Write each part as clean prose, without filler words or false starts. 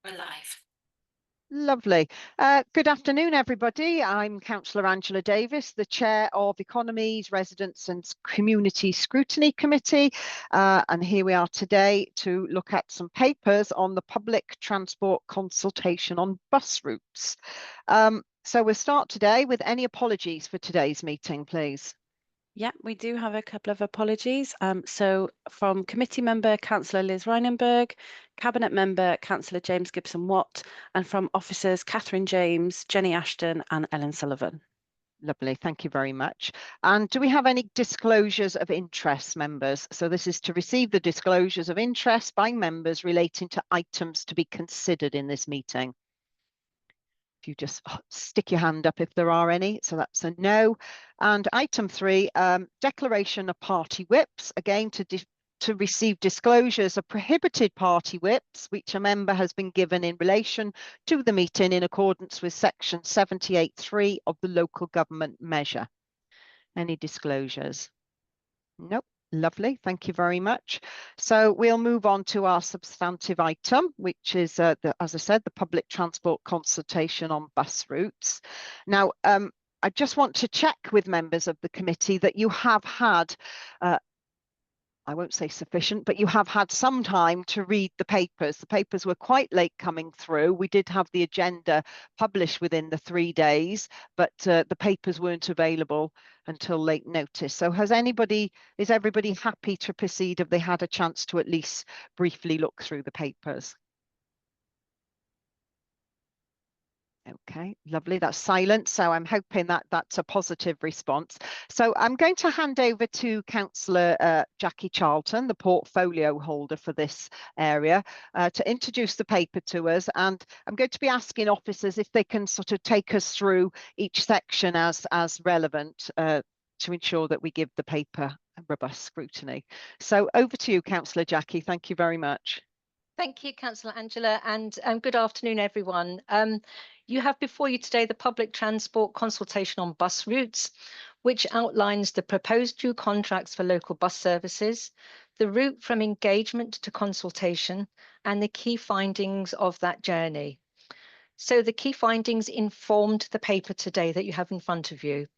We're live. Lovely. Good afternoon, everybody. I'm Councillor Angela Davis, the Chair of Economies, Residents and Community Scrutiny Committee. And here we are today to look at some papers on the public transport consultation on bus routes. So we'll start today with any apologies for today's meeting, please. Yeah, we do have a couple of apologies. So from committee member Councillor Liz Reinenberg, cabinet member Councillor James Gibson-Watt, and from officers Catherine James, Jenny Ashton and Ellen Sullivan. Lovely, thank you very much. And do we have any disclosures of interest, members? So this is to receive the disclosures of interest by members relating to items to be considered in this meeting. If you just stick your hand up if there are any, so that's a no. And item 3, declaration of party whips, again to receive disclosures of prohibited party whips which a member has been given in relation to the meeting in accordance with section 78.3 of the local government measure. Any disclosures? Nope. Lovely, thank you very much. So we'll move on to our substantive item, which is, as I said, the public transport consultation on bus routes. Now, I just want to check with members of the committee that you have had, I won't say sufficient, but you have had some time to read the papers. The papers were quite late coming through. We did have the agenda published within the 3 days, but the papers weren't available until late notice. So is everybody happy to proceed if they had a chance to at least briefly look through the papers? Okay, lovely. That's silent. So I'm hoping that that's a positive response. So I'm going to hand over to Councillor Jackie Charlton, the portfolio holder for this area, to introduce the paper to us. And I'm going to be asking officers if they can sort of take us through each section as relevant to ensure that we give the paper a robust scrutiny. So over to you, Councillor Jackie. Thank you very much. Thank you, Councillor Angela, and good afternoon, everyone. You have before you today the public transport consultation on bus routes, which outlines the proposed new contracts for local bus services, the route from engagement to consultation, and the key findings of that journey. So the key findings informed the paper today that you have in front of you.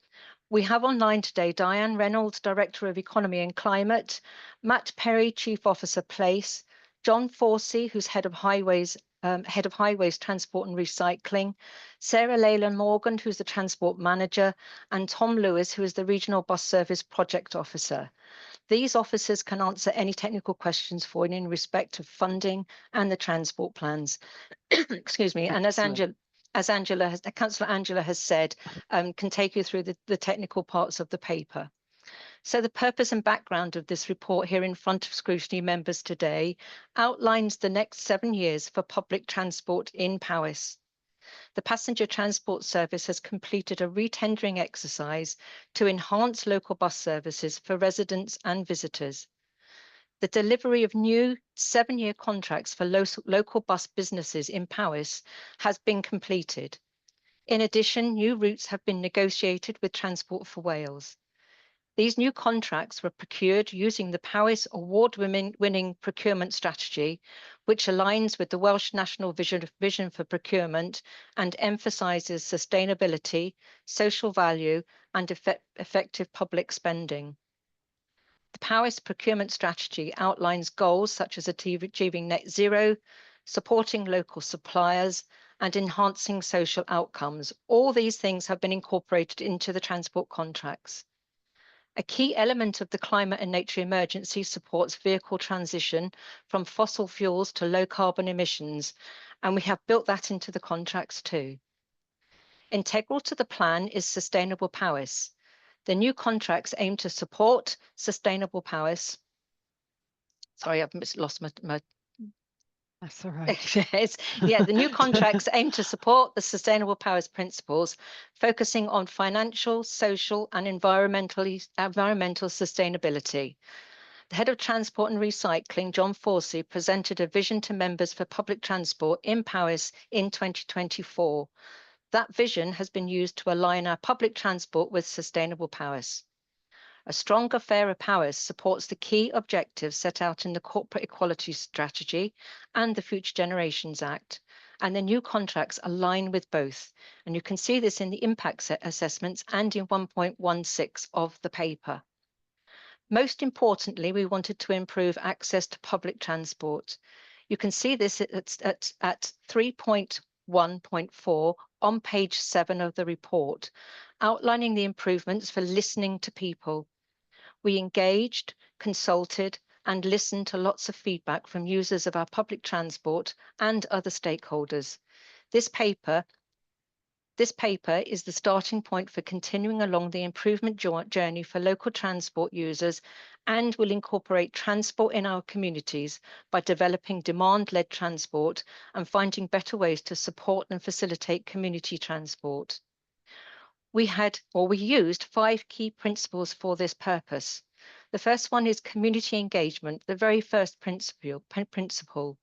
We have online today Diane Reynolds, Director of Economy and Climate, Matt Perry, Chief Officer Place, John Forsey, who's Head of Highways Transport and Recycling, Sarah Leyland Morgan, who's the Transport Manager, and Tom Lewis, who is the Regional Bus Service Project Officer. These officers can answer any technical questions for you in respect of funding and the transport plans. Excuse me. Excellent. And as Councillor Angela has said, can take you through the technical parts of the paper. So the purpose and background of this report here in front of scrutiny members today outlines the next 7 years for public transport in Powys. The passenger transport service has completed a retendering exercise to enhance local bus services for residents and visitors. The delivery of new 7-year contracts for local bus businesses in Powys has been completed. In addition, new routes have been negotiated with Transport for Wales. These new contracts were procured using the Powys award-winning procurement strategy, which aligns with the Welsh National Vision for Procurement and emphasises sustainability, social value and effective public spending. The Powys procurement strategy outlines goals such as achieving net zero, supporting local suppliers and enhancing social outcomes. All these things have been incorporated into the transport contracts. A key element of the climate and nature emergency supports vehicle transition from fossil fuels to low carbon emissions, and we have built that into the contracts too. Integral to the plan is Sustainable Powys. The new contracts aim to support Sustainable Powys. Sorry, I've lost my That's all right. Yeah, the new contracts aim to support the Sustainable Powys principles, focusing on financial, social and environmental sustainability. The Head of Transport and Recycling, John Forsey, presented a vision to members for public transport in Powys in 2024. That vision has been used to align our public transport with Sustainable Powys. A stronger, fairer powers supports the key objectives set out in the Corporate Equality Strategy and the Future Generations Act, and the new contracts align with both. And you can see this in the impact assessments and in 1.16 of the paper. Most importantly, we wanted to improve access to public transport. You can see this at 3.1.4 on page 7 of the report, outlining the improvements for listening to people. We engaged, consulted, and listened to lots of feedback from users of our public transport and other stakeholders. This paper is the starting point for continuing along the improvement journey for local transport users and will incorporate transport in our communities by developing demand-led transport and finding better ways to support and facilitate community transport. We used 5 key principles for this purpose. The first one is community engagement, the very first principle.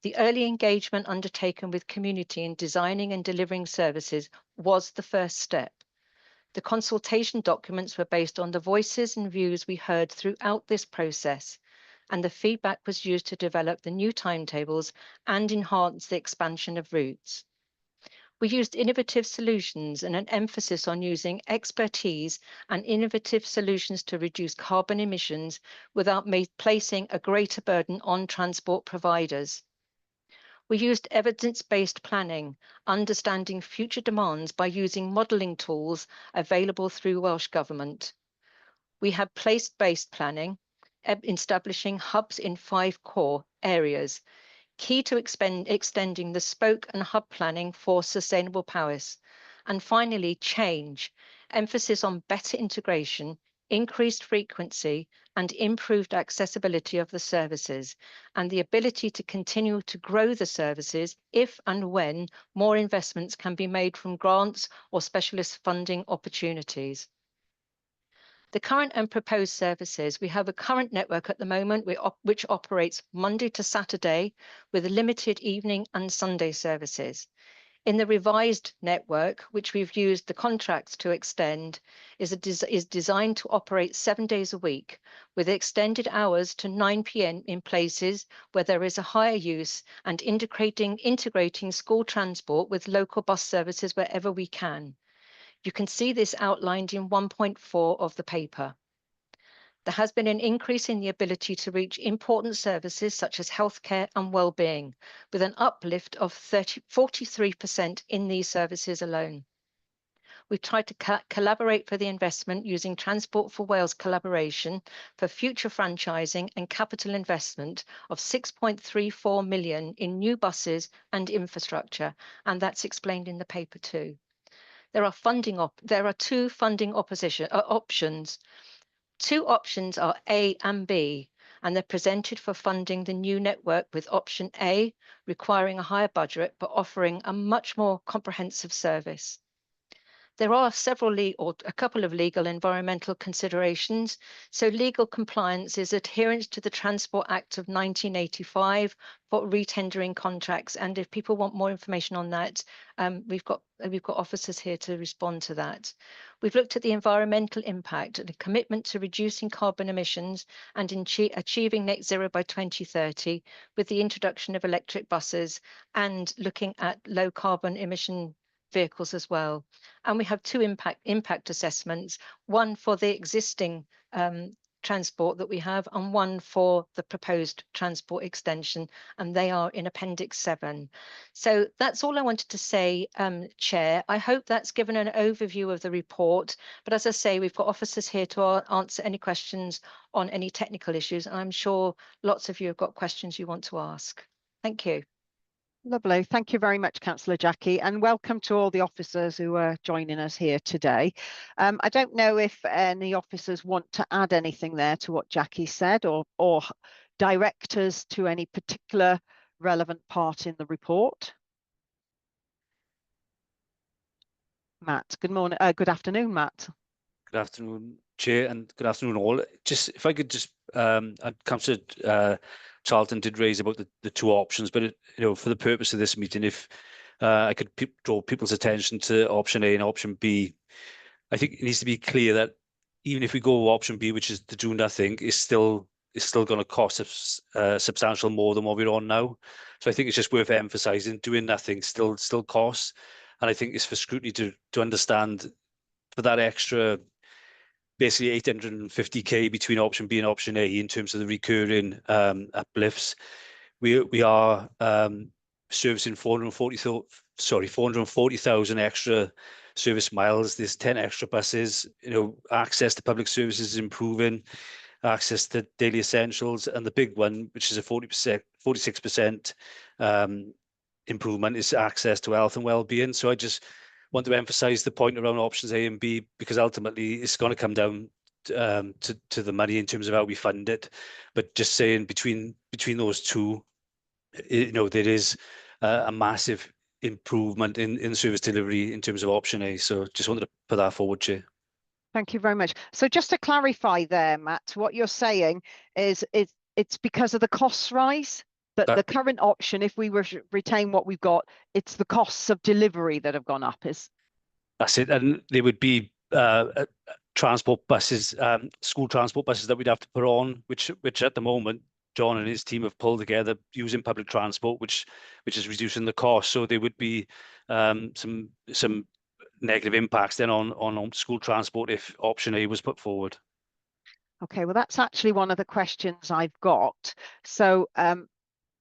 The early engagement undertaken with community in designing and delivering services was the first step. The consultation documents were based on the voices and views we heard throughout this process, and the feedback was used to develop the new timetables and enhance the expansion of routes. We used innovative solutions and an emphasis on using expertise and innovative solutions to reduce carbon emissions without placing a greater burden on transport providers. We used evidence-based planning, understanding future demands by using modelling tools available through Welsh Government. We have place-based planning, establishing hubs in 5 core areas, key to extending the spoke and hub planning for sustainable powers. And finally, change, emphasis on better integration, increased frequency, and improved accessibility of the services, and the ability to continue to grow the services if and when more investments can be made from grants or specialist funding opportunities. The current and proposed services, we have a current network at the moment which operates Monday to Saturday with limited evening and Sunday services. In the revised network, which we've used the contracts to extend, is designed to operate 7 days a week with extended hours to 9 p.m. in places where there is a higher use and integrating school transport with local bus services wherever we can. You can see this outlined in 1.4 of the paper. There has been an increase in the ability to reach important services such as healthcare and well-being, with an uplift of 43% in these services alone. We've tried to collaborate for the investment using Transport for Wales collaboration for future franchising and capital investment of 6.34 million in new buses and infrastructure, and that's explained in the paper too. There are 2 funding options. 2 options are A and B, and they're presented for funding the new network, with option A requiring a higher budget but offering a much more comprehensive service. There are a couple of legal environmental considerations. So legal compliance is adherence to the Transport Act of 1985 for retendering contracts. And if people want more information on that, we've got officers here to respond to that. We've looked at the environmental impact and a commitment to reducing carbon emissions and achieving net zero by 2030 with the introduction of electric buses and looking at low carbon emission vehicles as well. And we have 2 impact assessments, one for the existing transport that we have and one for the proposed transport extension, and they are in Appendix 7. So that's all I wanted to say, Chair. I hope that's given an overview of the report, but as I say, we've got officers here to answer any questions on any technical issues, and I'm sure lots of you have got questions you want to ask. Thank you. Lovely. Thank you very much, Councillor Jackie, and welcome to all the officers who are joining us here today. I don't know if any officers want to add anything there to what Jackie said or direct us to any particular relevant part in the report. Matt, good morning. Good afternoon, Matt. Good afternoon, Chair, and good afternoon all. Just if I could just, Councillor Charlton did raise about the 2 options, but for the purpose of this meeting, if I could draw people's attention to option A and option B, I think it needs to be clear that even if we go option B, which is to do nothing, is still going to cost us substantial more than what we're on now. So I think it's just worth emphasising doing nothing still costs, and I think it's for Scrutiny to understand for that extra, basically 850k between option B and option A in terms of the recurring uplifts. We are servicing 440,000 extra service miles. There's 10 extra buses. Access to public services is improving, access to daily essentials, and the big one, which is a 46% improvement, is access to health and well-being. So I just want to emphasize the point around options A and B, because ultimately it's going to come down to the money in terms of how we fund it. But just saying between those two, there is a massive improvement in service delivery in terms of option A. So just wanted to put that forward, Chair. Thank you very much. So just to clarify there, Matt, what you're saying is it's because of the costs rise, that the current option, if we were to retain what we've got, it's the costs of delivery that have gone up. That's it. And there would be transport buses, school transport buses that we'd have to put on, which at the moment John and his team have pulled together using public transport, which is reducing the cost. So there would be some negative impacts then on school transport if option A was put forward. Okay, well, that's actually one of the questions I've got. So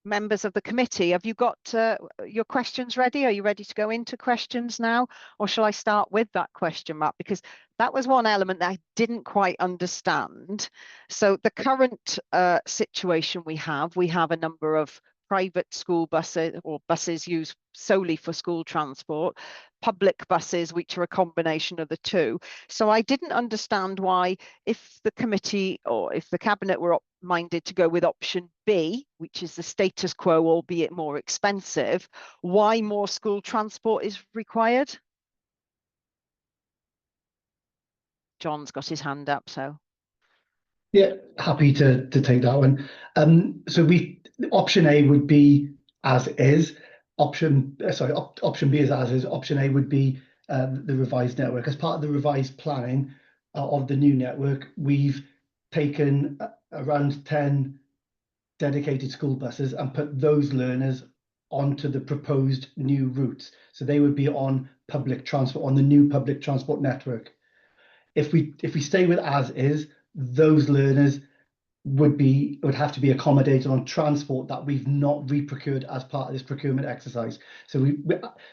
members of the committee, have you got your questions ready? Are you ready to go into questions now? Or shall I start with that question, Matt? Because that was one element that I didn't quite understand. So the current situation we have a number of private school buses or buses used solely for school transport, public buses, which are a combination of the two. So I didn't understand why, if the committee or if the cabinet were minded to go with option B, which is the status quo, albeit more expensive, why more school transport is required. John's got his hand up, so. Yeah, happy to take that one. So option A would be as is. Option B is as is. Option A would be the revised network. As part of the revised planning of the new network, we've taken around 10 dedicated school buses and put those learners onto the proposed new routes. So they would be on public transport, on the new public transport network. If we stay with as is, those learners would have to be accommodated on transport that we've not re-procured as part of this procurement exercise. So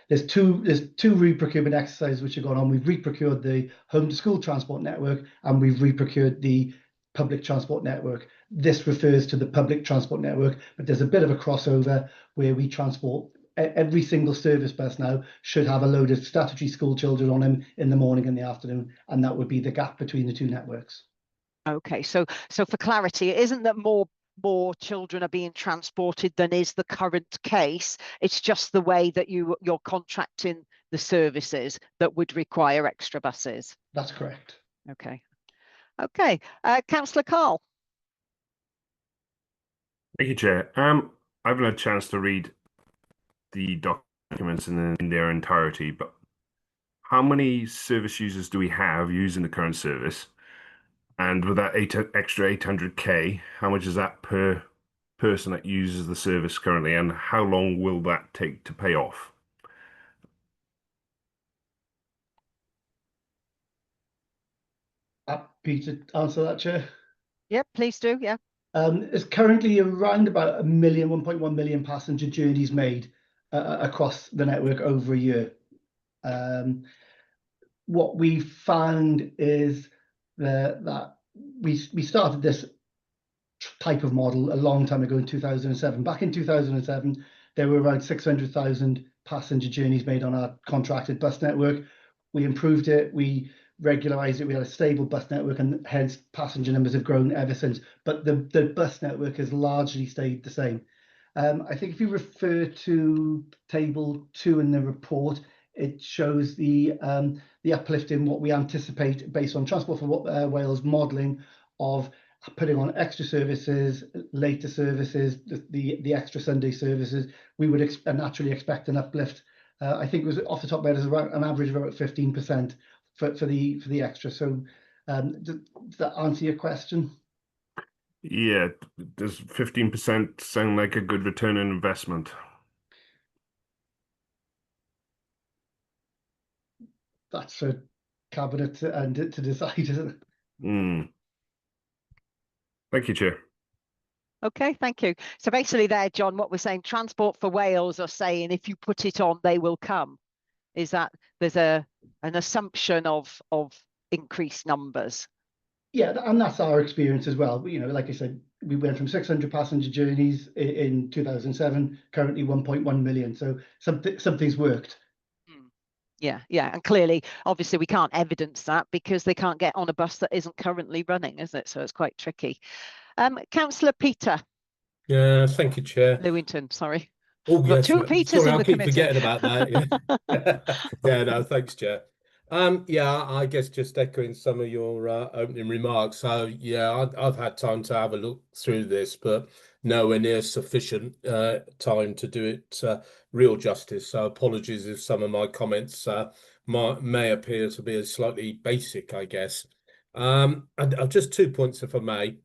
there's two re-procurement exercises which have gone on. We've re-procured the home to school transport network and we've re-procured the public transport network. This refers to the public transport network, but there's a bit of a crossover where we transport every single service bus now should have a load of statutory school children on them in the morning and the afternoon, and that would be the gap between the two networks. Okay, so for clarity, it isn't that more children are being transported than is the current case. It's just the way that you're contracting the services that would require extra buses. That's correct. Okay. Councillor Carl. Thank you, Chair. I haven't had a chance to read the documents in their entirety, but how many service users do we have using the current service? And with that extra 800k, how much is that per person that uses the service currently, and how long will that take to pay off? Happy to answer that, Chair. Yep, please do. Yeah. There's currently around about 1.1 million passenger journeys made across the network over a year. What we found is that we started this type of model a long time ago in 2007. Back in 2007, there were around 600,000 passenger journeys made on our contracted bus network. We improved it, we regularized it, we had a stable bus network, and hence passenger numbers have grown ever since. But the bus network has largely stayed the same. I think if you refer to table 2 in the report, it shows the uplift in what we anticipate based on Transport for Wales modelling of putting on extra services, later services, the extra Sunday services. We would naturally expect an uplift. I think it was off the top of my head, around an average of about 15% for the extra. So Does that answer your question? Yeah, does 15% sound like a good return on investment? That's for cabinet and to decide, isn't it? Thank you, Chair. Okay, thank you. So basically there, John, what we're saying, Transport for Wales are saying if you put it on, they will come. Is that there's an assumption of increased numbers? Yeah, and that's our experience as well. You know, like I said, we went from 600 passenger journeys in 2007, currently 1.1 million. So something's worked. Yeah, and clearly, obviously, we can't evidence that because they can't get on a bus that isn't currently running, is it? So it's quite tricky. Councillor Peter. Yeah, thank you, Chair. Lewington, sorry. Oh, We've got yes. two Peters Sorry, in I the keep committee. forgetting about that. Yeah, no, thanks, Chair. Yeah, I guess just echoing some of your opening remarks. So, yeah, I've had time to have a look through this, but nowhere near sufficient time to do it real justice. So, apologies if some of my comments may appear to be slightly basic, I guess. And just 2 points, if I may.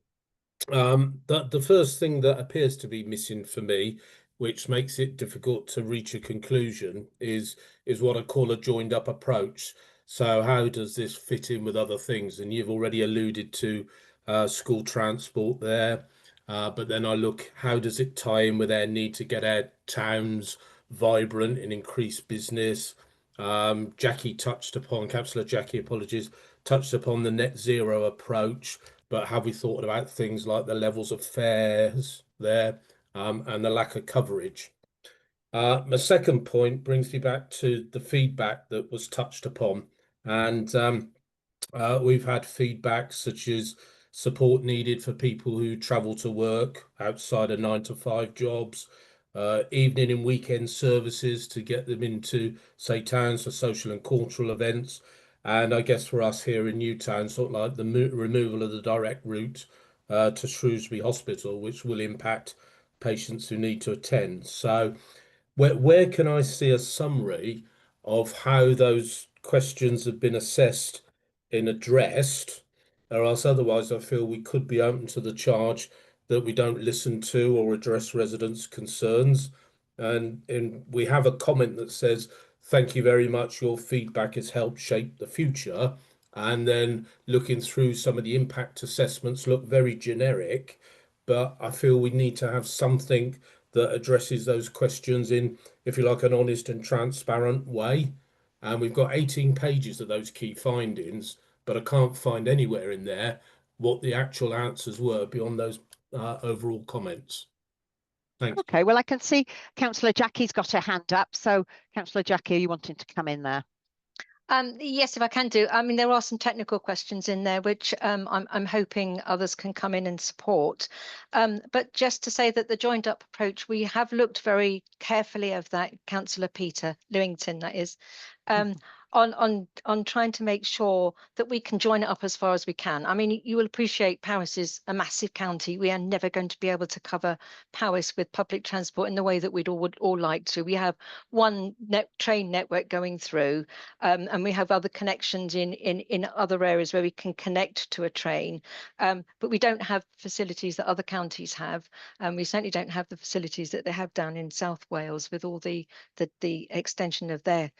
The first thing that appears to be missing for me, which makes it difficult to reach a conclusion, is what I call a joined up approach. So how does this fit in with other things? And you've already alluded to school transport there, but then I look, how does it tie in with their need to get our towns vibrant and increase business? Jackie touched upon, Councillor Jackie, apologies, touched upon the net zero approach. But have we thought about things like the levels of fares there and the lack of coverage? My second point brings me back to the feedback that was touched upon. And we've had feedback such as support needed for people who travel to work outside of 9-to-5 jobs, evening and weekend services to get them into, say, towns for social and cultural events. And I guess for us here in Newtown, sort of like the removal of the direct route to Shrewsbury Hospital, which will impact patients who need to attend. So where can I see a summary of how those questions have been assessed and addressed, or else otherwise I feel we could be open to the charge that we don't listen to or address residents' concerns. And we have a comment that says, thank you very much, your feedback has helped shape the future. And then looking through some of the impact assessments look very generic, but I feel we need to have something that addresses those questions in, if you like, an honest and transparent way. And we've got 18 pages of those key findings, but I can't find anywhere in there what the actual answers were beyond those overall comments. Thanks. Okay, well, I can see Councillor Jackie's got her hand up. So, Councillor Jackie, are you wanting to come in there? Yes, if I can do. I mean, there are some technical questions in there, which I'm hoping others can come in and support. But just to say that the joined up approach, we have looked very carefully at that, Councillor Peter Lewington, that is, on trying to make sure that we can join it up as far as we can. I mean, you will appreciate Powys is a massive county. We are never going to be able to cover Powys with public transport in the way that we'd all like to. We have one train network going through, and we have other connections in other areas where we can connect to a train, but we don't have facilities that other counties have. We certainly don't have the facilities that they have down in South Wales with all the extension of their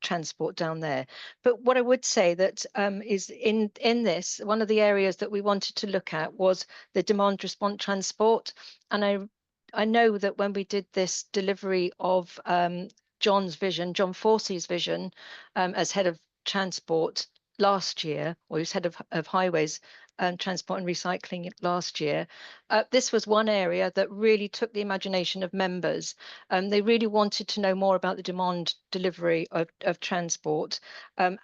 transport down there. But what I would say that is in this, one of the areas that we wanted to look at was the demand response transport. And I know that when we did this delivery of John Forsey's vision as head of transport last year, or he was head of highways, transport and recycling last year. This was one area that really took the imagination of members. They really wanted to know more about the demand delivery of transport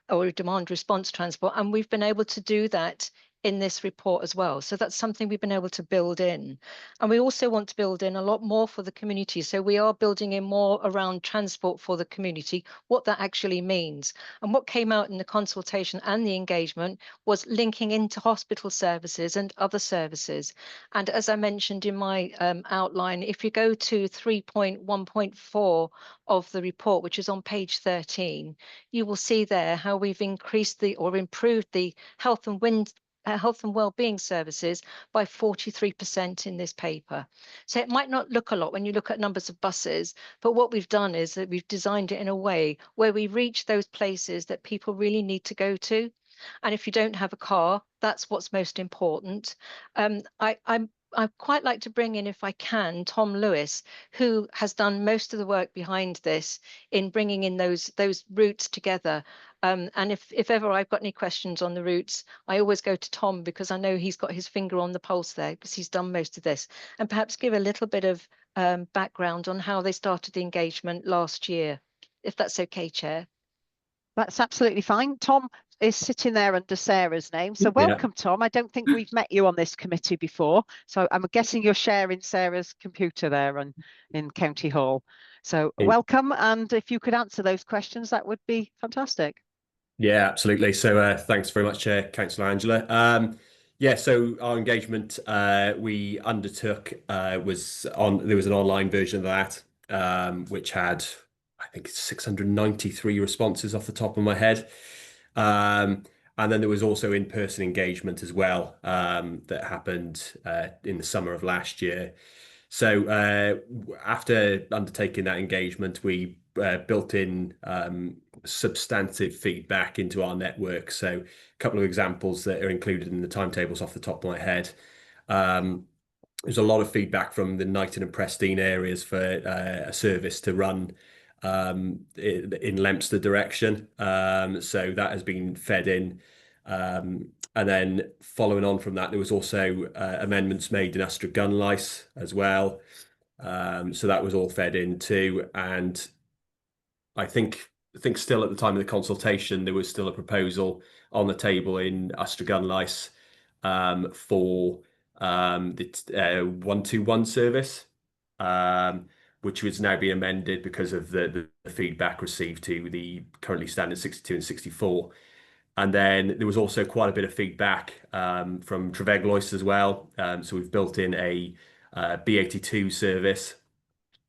or demand response transport. And we've been able to do that in this report as well. So that's something we've been able to build in. And we also want to build in a lot more for the community. So we are building in more around transport for the community, what that actually means. And what came out in the consultation and the engagement was linking into hospital services and other services. And as I mentioned in my outline, if you go to 3.1.4 of the report, which is on page 13, you will see there how we've increased or improved the health and well-being services by 43% in this paper. So it might not look a lot when you look at numbers of buses, but what we've done is that we've designed it in a way where we reach those places that people really need to go to. And if you don't have a car, that's what's most important. I'd quite like to bring in, if I can, Tom Lewis, who has done most of the work behind this in bringing in those routes together. And if ever I've got any questions on the routes, I always go to Tom because I know he's got his finger on the pulse there because he's done most of this. And perhaps give a little bit of background on how they started the engagement last year, if that's okay, Chair. That's absolutely fine. Tom is sitting there under Sarah's name. So welcome, Tom. I don't think we've met you on this committee before. So I'm guessing you're sharing Sarah's computer there in County Hall. So welcome. And if you could answer those questions, that would be fantastic. Yeah, absolutely. So thanks very much, Chair, Councillor Angela. Yeah, so our engagement we undertook there was an online version of that, which had, I think, 693 responses off the top of my head. And then there was also in-person engagement as well that happened in the summer of last year. So after undertaking that engagement, we built in substantive feedback into our network. So a couple of examples that are included in the timetables off the top of my head. There's a lot of feedback from the Knighton and Prestine areas for a service to run in Leinster direction. So that has been fed in. And then following on from that, there was also amendments made in Astragunlice as well. So that was all fed in too. And I think still at the time of the consultation, there was still a proposal on the table in Astragunlice for the 121 service, which was now being amended because of the feedback received to the currently standard 62 and 64. And then there was also quite a bit of feedback from Treveglois as well. So we've built in a B82 service,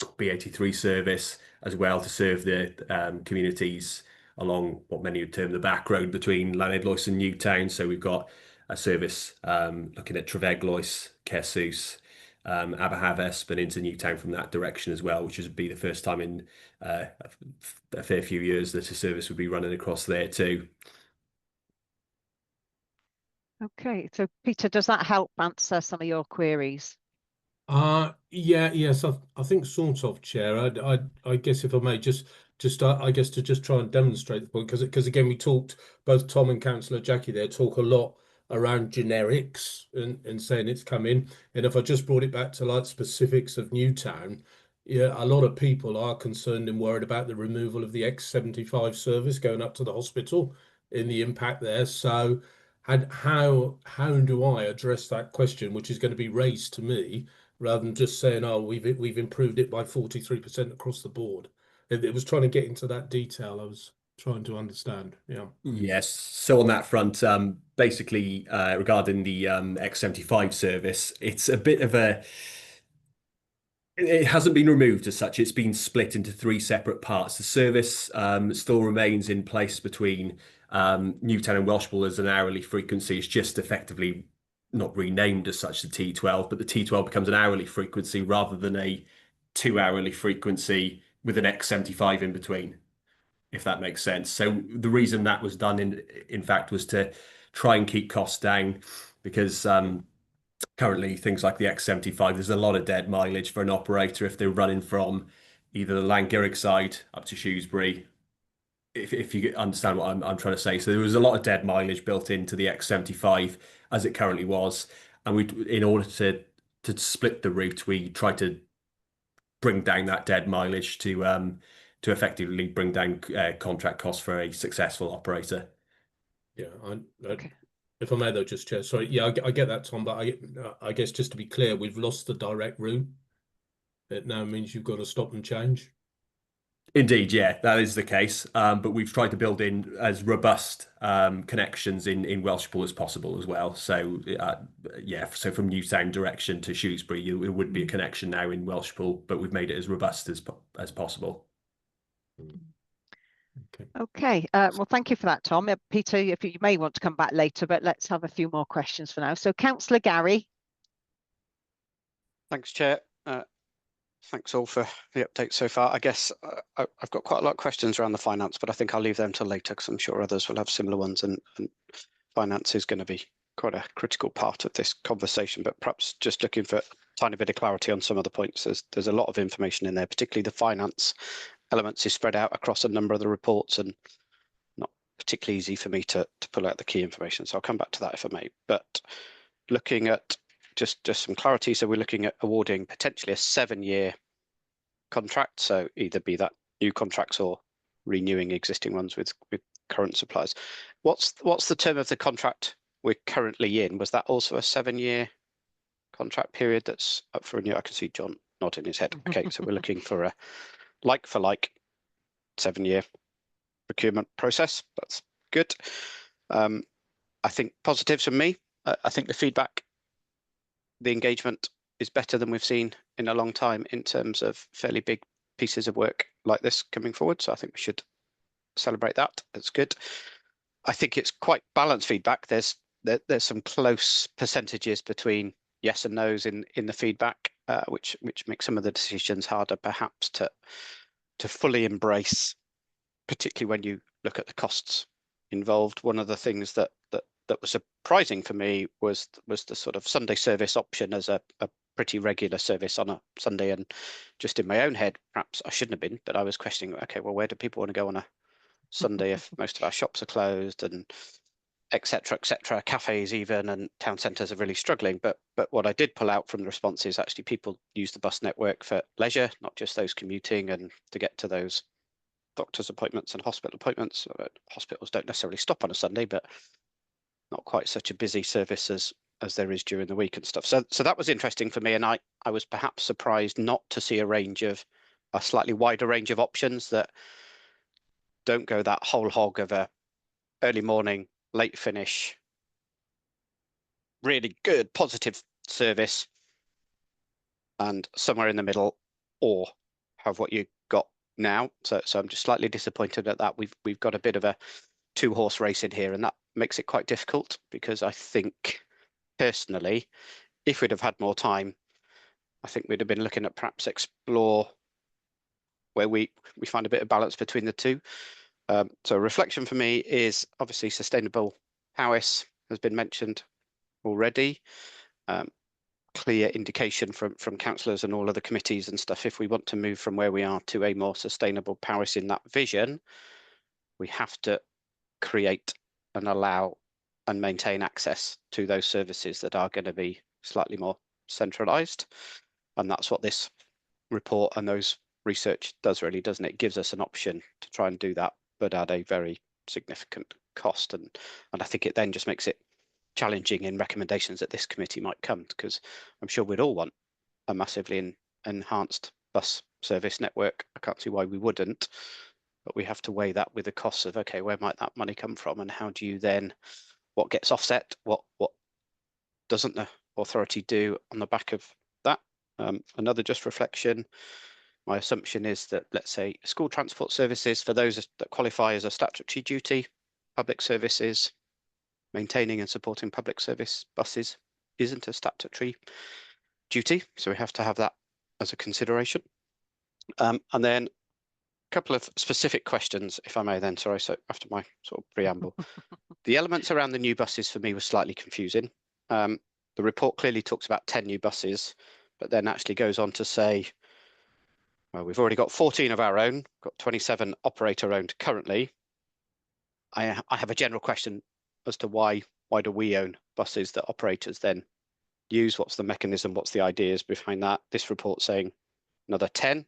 B83 service as well to serve the communities along what many would term the back road between Llanidloes and Newtown. So we've got a service looking at Treveglois, Cersws, Aberhaves, but into Newtown from that direction as well, which would be the first time in a fair few years that a service would be running across there too. Okay, so Peter, does that help answer some of your queries? Yes, I think sort of, Chair. I guess if I may just I guess to just try and demonstrate the point, because again we talked, both Tom and Councillor Jackie there talk a lot around generics and saying it's come in, and if I just brought it back to like specifics of Newtown, yeah, a lot of people are concerned and worried about the removal of the X75 service going up to the hospital and the impact there. So how do I address that question, which is going to be raised to me, rather than just saying, oh, we've improved it by 43% across the board? It was trying to get into that detail. I was trying to understand. Yeah. Yes. So on that front, basically regarding the X75 service, it's a bit of it hasn't been removed as such. It's been split into three separate parts. The service still remains in place between Newtown and Welshpool as an hourly frequency. It's just effectively not renamed as such, the T12, but the T12 becomes an hourly frequency rather than a 2-hourly frequency with an X75 in between, if that makes sense. So the reason that was done in fact was to try and keep costs down, because currently things like the X75, there's a lot of dead mileage for an operator if they're running from either the Llangurrig side up to Shrewsbury, if you understand what I'm trying to say. So there was a lot of dead mileage built into the X75 as it currently was, and in order to split the route, we tried to bring down that dead mileage to effectively bring down contract costs for a successful operator. Yeah, Okay. If I may though, just Chair, sorry, yeah, I get that, Tom, but I guess just to be clear, we've lost the direct route. It now means you've got to stop and change. Indeed, yeah, that is the case. But we've tried to build in as robust connections in Welshpool as possible as well. So yeah, so from Newtown direction to Shrewsbury, it would be a connection now in Welshpool, but we've made it as robust as possible. Okay, well, thank you for that, Tom. Peter, if you may want to come back later, but let's have a few more questions for now. So, Councillor Gary. Thanks, Chair. Thanks all for the update so far. I guess I've got quite a lot of questions around the finance, but I think I'll leave them till later because I'm sure others will have similar ones, and finance is going to be quite a critical part of this conversation, but perhaps just looking for a tiny bit of clarity on some of the points. There's a lot of information in there, particularly the finance elements is spread out across a number of the reports and not particularly easy for me to pull out the key information. So I'll come back to that if I may. But looking at just some clarity, so we're looking at awarding potentially a 7-year contract, so either be that new contracts or renewing existing ones with current suppliers. What's the term of the contract we're currently in? Was that also a 7-year contract period that's up for renewal? I can see John nodding his head. Okay, so we're looking for a like for like 7-year procurement process. That's good. I think positives from me. I think the feedback, the engagement is better than we've seen in a long time in terms of fairly big pieces of work like this coming forward. So I think we should celebrate that. That's good. I think it's quite balanced feedback. There's some close percentages between yes and no's in the feedback, which makes some of the decisions harder perhaps to fully embrace, particularly when you look at the costs involved. One of the things that was surprising for me was the sort of Sunday service option as a pretty regular service on a Sunday, and just in my own head, perhaps I shouldn't have been, but I was questioning, okay, well, where do people want to go on a Sunday if most of our shops are closed and etc., cafes even, and town centres are really struggling. But what I did pull out from the response is actually people use the bus network for leisure, not just those commuting and to get to those doctor's appointments and hospital appointments. Hospitals don't necessarily stop on a Sunday, but not quite such a busy service as there is during the week and stuff. So that was interesting for me, and I was perhaps surprised not to see a slightly wider range of options that don't go that whole hog of a early morning, late finish, really good, positive service, and somewhere in the middle, or have what you got now. So I'm just slightly disappointed at that. We've got a bit of a 2-horse race in here, and that makes it quite difficult, because I think personally, if we'd have had more time, I think we'd have been looking at perhaps explore where we find a bit of balance between the two. So reflection for me is obviously sustainable Powys has been mentioned already. Clear indication from councillors and all of the committees and stuff. If we want to move from where we are to a more sustainable Powys in that vision, we have to create and allow and maintain access to those services that are going to be slightly more centralised. And that's what this report and those research does, really, doesn't it? It gives us an option to try and do that, but at a very significant cost. And I think it then just makes it challenging in recommendations that this committee might come, because I'm sure we'd all want a massively enhanced bus service network. I can't see why we wouldn't, but we have to weigh that with the costs of, okay, where might that money come from, and how do you then, what gets offset, what doesn't the authority do on the back of that? Another just reflection, my assumption is that, let's say, school transport services, for those that qualify as a statutory duty, public services, maintaining and supporting public service buses isn't a statutory duty, so we have to have that as a consideration. And then a couple of specific questions, if I may then, sorry, so after my sort of preamble. The elements around the new buses for me was slightly confusing. The report clearly talks about 10 new buses, but then actually goes on to say, well, we've already got 14 of our own, got 27 operator owned currently. I have a general question as to why do we own buses that operators then use? What's the mechanism? What's the ideas behind that? This report saying another 10.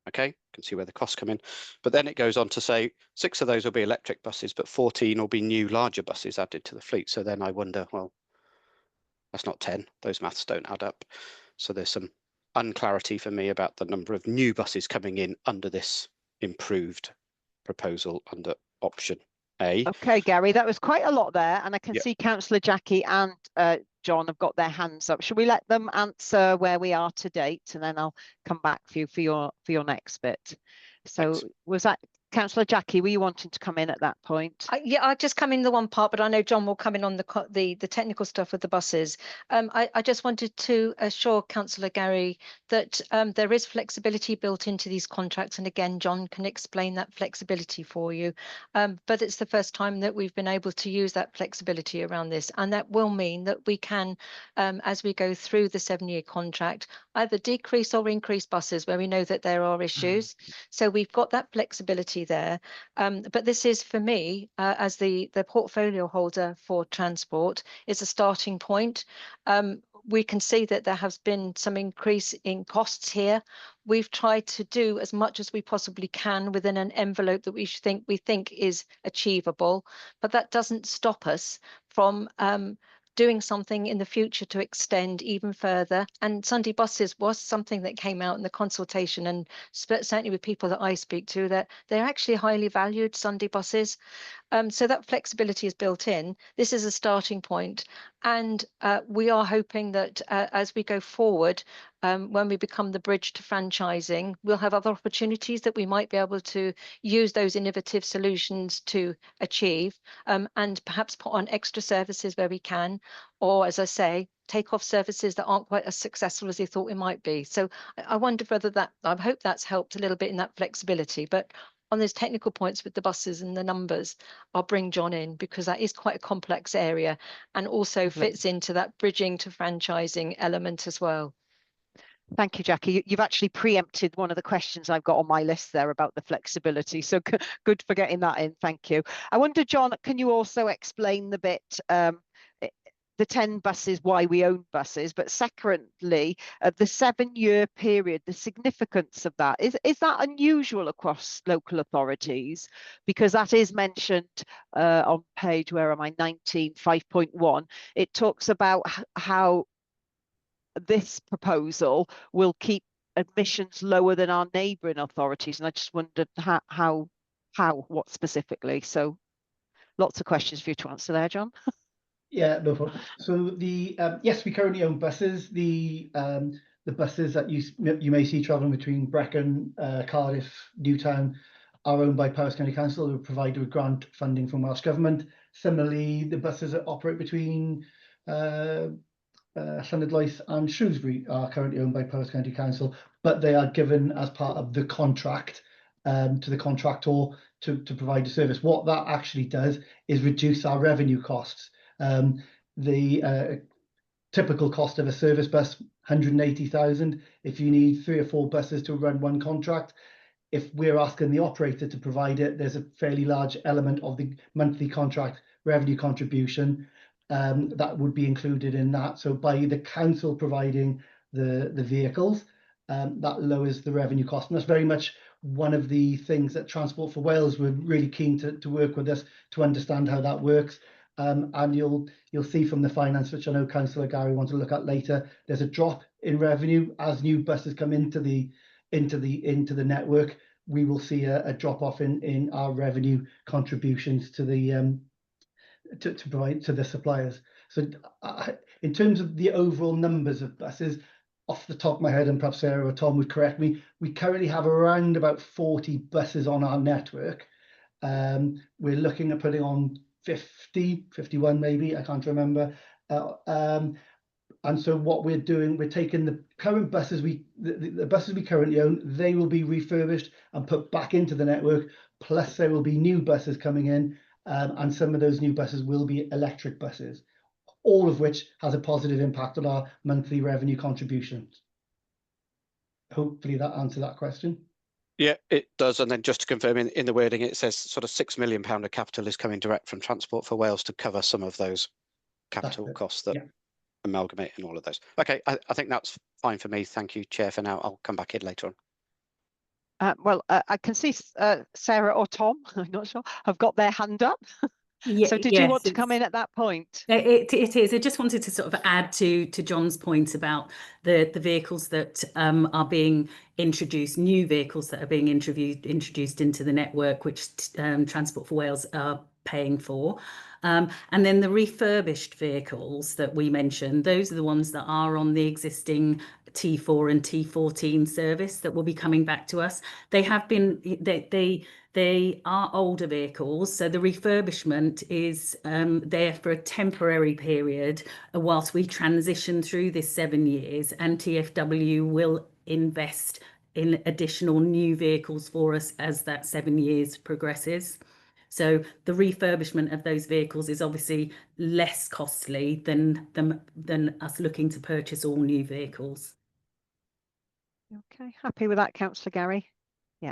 Okay, can see where the costs come in. But then it goes on to say 6 of those will be electric buses, but 14 will be new larger buses added to the fleet. So then I wonder, well, that's not 10. Those maths don't add up. So there's some unclarity for me about the number of new buses coming in under this improved proposal under option A. Okay, Gary, that was quite a lot there, and I can Yep. see Councillor Jackie and John have got their hands up. Should we let them answer where we are to date, and then I'll come back for you for your next bit. So Excellent. was that Councillor Jackie? Were you wanting to come in at that point? Yeah, I just come in the one part, but I know John will come in on the technical stuff with the buses. I just wanted to assure Councillor Gary that there is flexibility built into these contracts, and again, John can explain that flexibility for you. But it's the first time that we've been able to use that flexibility around this, and that will mean that we can, as we go through the 7-year contract, either decrease or increase buses where we know that there are issues. So we've got that flexibility there. But this is, for me, as the portfolio holder for transport, is a starting point. We can see that there has been some increase in costs here. We've tried to do as much as we possibly can within an envelope that we think is achievable, but that doesn't stop us from doing something in the future to extend even further. And Sunday buses was something that came out in the consultation, and certainly with people that I speak to, that they're actually highly valued, Sunday buses. So that flexibility is built in. This is a starting point, and we are hoping that as we go forward, when we become the bridge to franchising, we'll have other opportunities that we might be able to use those innovative solutions to achieve, and perhaps put on extra services where we can, or, as I say, take off services that aren't quite as successful as they thought we might be. So I wonder whether I hope that's helped a little bit in that flexibility. But on those technical points with the buses and the numbers, I'll bring John in, because that is quite a complex area and also fits into that bridging to franchising element as well. Thank you, Jackie. You've actually preempted one of the questions I've got on my list there about the flexibility. So good for getting that in. Thank you. I wonder, John, can you also explain the bit, the 10 buses, why we own buses, but secondly, the 7-year period, the significance of that. Is that unusual across local authorities? Because that is mentioned on page, where am I, 19, 5.1. It talks about how this proposal will keep admissions lower than our neighbouring authorities, and I just wondered how, what specifically. So lots of questions for you to answer there, John. Yeah, no problem. So the yes, we currently own buses. The buses that you may see travelling between Brecon, Cardiff, Newtown are owned by Powys County Council, who are provided with grant funding from Welsh Government. Similarly, the buses that operate between Llanidloes and Shrewsbury are currently owned by Powys County Council, but they are given as part of the contract to the contractor to provide a service. What that actually does is reduce our revenue costs. The typical cost of a service bus, 180,000. If you need 3 or 4 buses to run one contract, if we're asking the operator to provide it, there's a fairly large element of the monthly contract revenue contribution that would be included in that. So by the council providing the vehicles, that lowers the revenue cost. And that's very much one of the things that Transport for Wales were really keen to work with us to understand how that works. And you'll see from the finance, which I know Councillor Gary wants to look at later, there's a drop in revenue as new buses come into the network. We will see a drop off in our revenue contributions to the to provide to the suppliers. So in terms of the overall numbers of buses, off the top of my head, and perhaps Sarah or Tom would correct me, we currently have around about 40 buses on our network. We're looking at putting on 50, 51 maybe, I can't remember. And so what we're doing, we're taking the current buses, the buses we currently own, they will be refurbished and put back into the network, plus there will be new buses coming in, and some of those new buses will be electric buses, all of which has a positive impact on our monthly revenue contributions. Hopefully that answers that question. Yeah, it does. And then just to confirm, in the wording, it says sort of £6 million of capital is coming direct from Transport for Wales to cover some of those capital costs that amalgamate and all of those. Okay, I think that's fine for me. Thank you, Chair, for now. I'll come back in later on. I can see Sarah or Tom, I'm not sure, have got their hand up. Yeah, So did you want to come in at that point? It is. I just wanted to sort of add to John's point about the vehicles that are being introduced, new vehicles that are being introduced into the network, which Transport for Wales are paying for. And then the refurbished vehicles that we mentioned, those are the ones that are on the existing T4 and T14 service that will be coming back to us. They have been, they are older vehicles, so the refurbishment is there for a temporary period whilst we transition through this 7 years, and TfW will invest in additional new vehicles for us as that 7 years progresses. So the refurbishment of those vehicles is obviously less costly than us looking to purchase all new vehicles. Okay, happy with that, Councillor Gary? Yeah.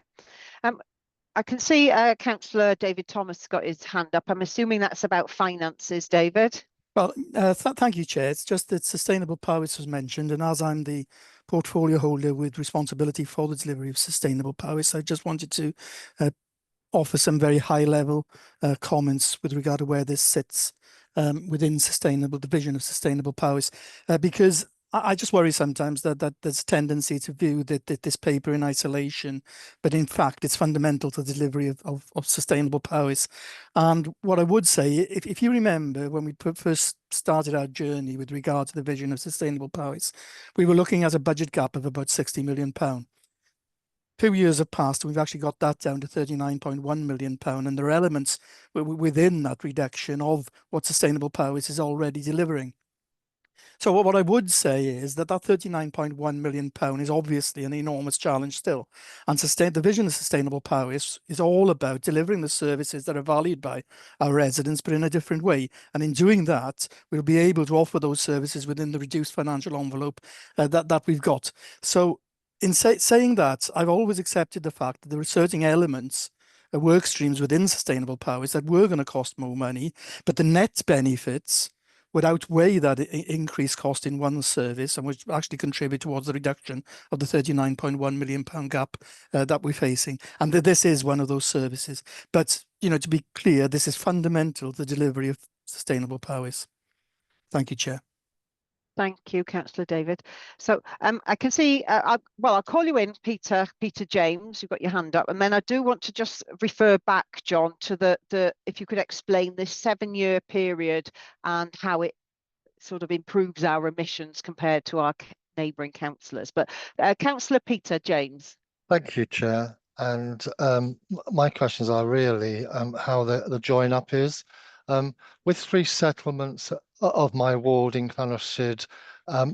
I can see Councillor David Thomas got his hand up. I'm assuming that's about finances, David. Well, thank you, Chair. It's just that sustainable powers was mentioned, and as I'm the portfolio holder with responsibility for the delivery of sustainable powers, I just wanted to offer some very high-level comments with regard to where this sits within the vision of sustainable powers, because I just worry sometimes that there's a tendency to view that this paper in isolation, but in fact it's fundamental to the delivery of sustainable powers. And what I would say, if you remember when we first started our journey with regard to the vision of sustainable powers, we were looking at a budget gap of about £60 million. 2 years have passed, and we've actually got that down to £39.1 million, and there are elements within that reduction of what sustainable powers is already delivering. So what I would say is that £39.1 million is obviously an enormous challenge still. And the vision of sustainable powers is all about delivering the services that are valued by our residents, but in a different way. And in doing that, we'll be able to offer those services within the reduced financial envelope that we've got. So in saying that, I've always accepted the fact that there are certain elements, work streams within sustainable powers that were going to cost more money, but the net benefits would outweigh that increased cost in one service, and which actually contribute towards the reduction of the £39.1 million gap that we're facing. And this is one of those services. But, to be clear, this is fundamental to the delivery of sustainable powers. Thank you, Chair. Thank you, Councillor David. So I can see, I'll call you in, Peter James, you've got your hand up. And then I do want to just refer back, John, to the if you could explain this 7-year period and how it sort of improves our emissions compared to our neighbouring councillors. But Councillor Peter James. Thank you, Chair. And my questions are really how the join up is. With 3 settlements of my ward in Clanrasyd,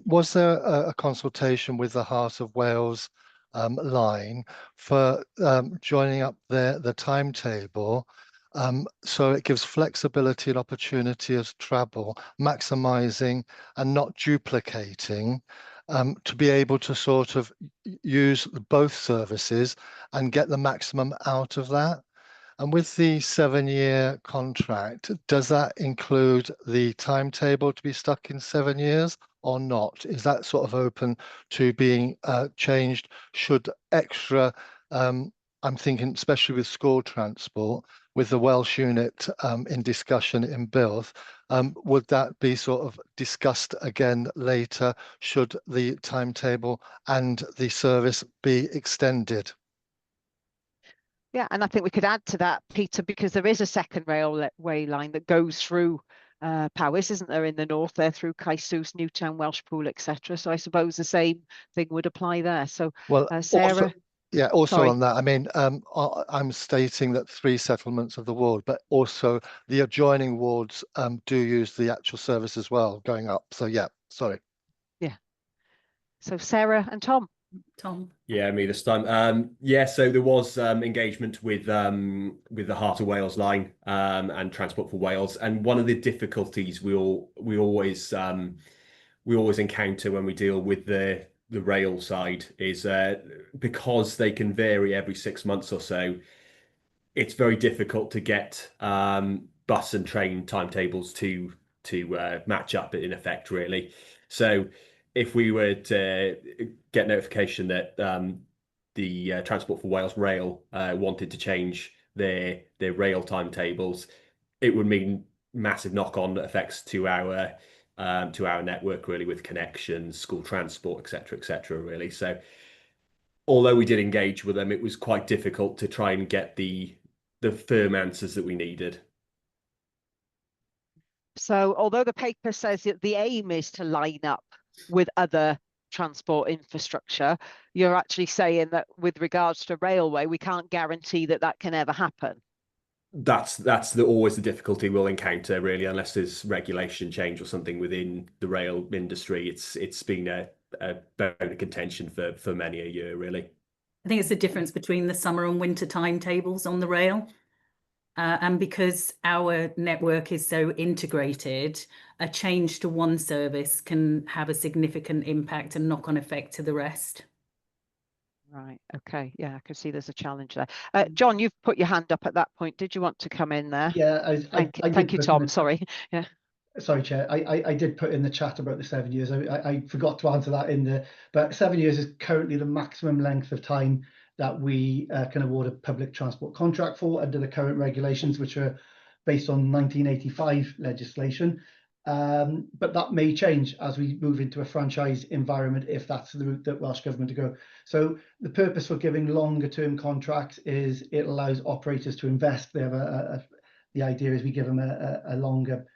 was there a consultation with the Heart of Wales line for joining up the timetable, so it gives flexibility and opportunity of travel, maximising and not duplicating, to be able to sort of use both services and get the maximum out of that? And with the 7-year contract, does that include the timetable to be stuck in 7 years or not? Is that sort of open to being changed should extra, I'm thinking especially with school transport, with the Welsh unit in discussion in Bilth, would that be sort of discussed again later should the timetable and the service be extended? Yeah, and I think we could add to that, Peter, because there is a second railway line that goes through Powys, isn't there, in the north there through Caesws, Newtown, Welshpool, etc. So I suppose the same thing would apply there. So, well, Sarah. Also on that, I mean, I'm stating that 3 settlements of the ward, but also the adjoining wards do use the actual service as well, going up. So yeah, sorry. Yeah. So Sarah and Tom. Yeah, me this time. Yeah, so there was engagement with the Heart of Wales line and Transport for Wales, and one of the difficulties we always encounter when we deal with the rail side is because they can vary every 6 months or so. It's very difficult to get bus and train timetables to match up in effect, really. So if we were to get notification that the Transport for Wales Rail wanted to change their rail timetables, it would mean massive knock-on effects to our network, really, with connections, school transport, etc., really. So although we did engage with them, it was quite difficult to try and get the firm answers that we needed. So although the paper says that the aim is to line up with other transport infrastructure, you're actually saying that with regards to railway, we can't guarantee that that can ever happen. That's always the difficulty we'll encounter, really, unless there's regulation change or something within the rail industry. It's been a bone of contention for many a year, really. I think it's the difference between the summer and winter timetables on the rail. And because our network is so integrated, a change to one service can have a significant impact and knock-on effect to the rest. Right. Okay. Yeah, I can see there's a challenge there. John, you've put your hand up at that point. Did you want to come in there? Yeah, Thank you, Tom. Sorry. Yeah. Sorry, Chair. I did put in the chat about the 7 years. I forgot to answer that in there, but 7 years is currently the maximum length of time that we can award a public transport contract for under the current regulations, which are based on 1985 legislation. But that may change as we move into a franchise environment, if that's the route that Welsh Government to go. So the purpose for giving longer term contracts is it allows operators to invest. They have the idea is we give them a longer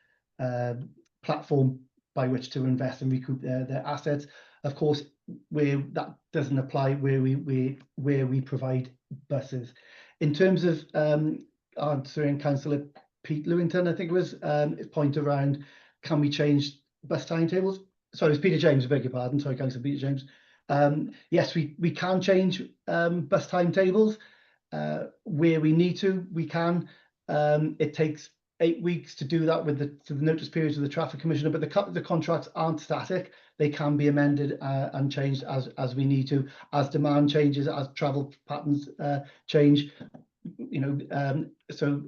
platform by which to invest and recoup their assets. Of course, where that doesn't apply, where we provide buses. In terms of answering Councillor Pete Lewington, I think it was his point around, can we change bus timetables? Sorry, it's Peter James, I beg your pardon. Sorry, Councillor Peter James. Yes, we can change bus timetables where we need to. We can. It takes 8 weeks to do that with the notice periods of the Traffic Commissioner, but the contracts aren't static. They can be amended and changed as we need to, as demand changes, as travel patterns change. So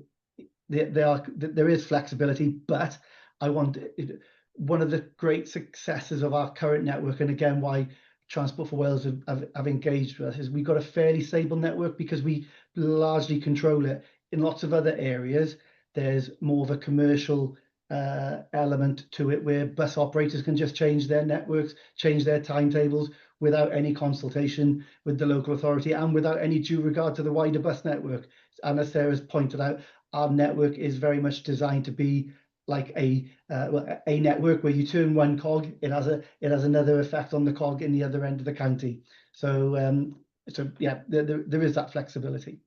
there is flexibility, but one of the great successes of our current network, and again why Transport for Wales have engaged with us, is we've got a fairly stable network because we largely control it. In lots of other areas, there's more of a commercial element to it, where bus operators can just change their networks, change their timetables without any consultation with the local authority and without any due regard to the wider bus network. And as Sarah's pointed out, our network is very much designed to be like a network where you turn one cog, it has another effect on the cog in the other end of the county. So yeah, there is that flexibility.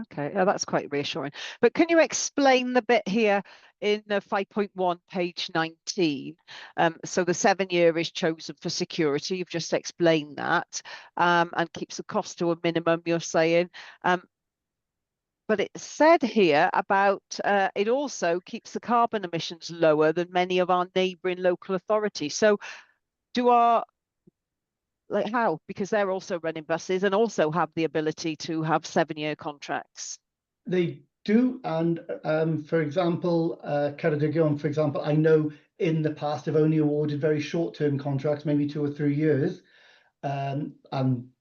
Okay, that's quite reassuring. But can you explain the bit here in 5.1, page 19? So the 7 year is chosen for security. You've just explained that, and keeps the cost to a minimum, you're saying. But it said here about it also keeps the carbon emissions lower than many of our neighbouring local authorities. So how? Because they're also running buses and also have the ability to have 7 year contracts. They do, and for example, Ceredigion, for example, I know in the past have only awarded very short-term contracts, maybe 2 or 3 years, and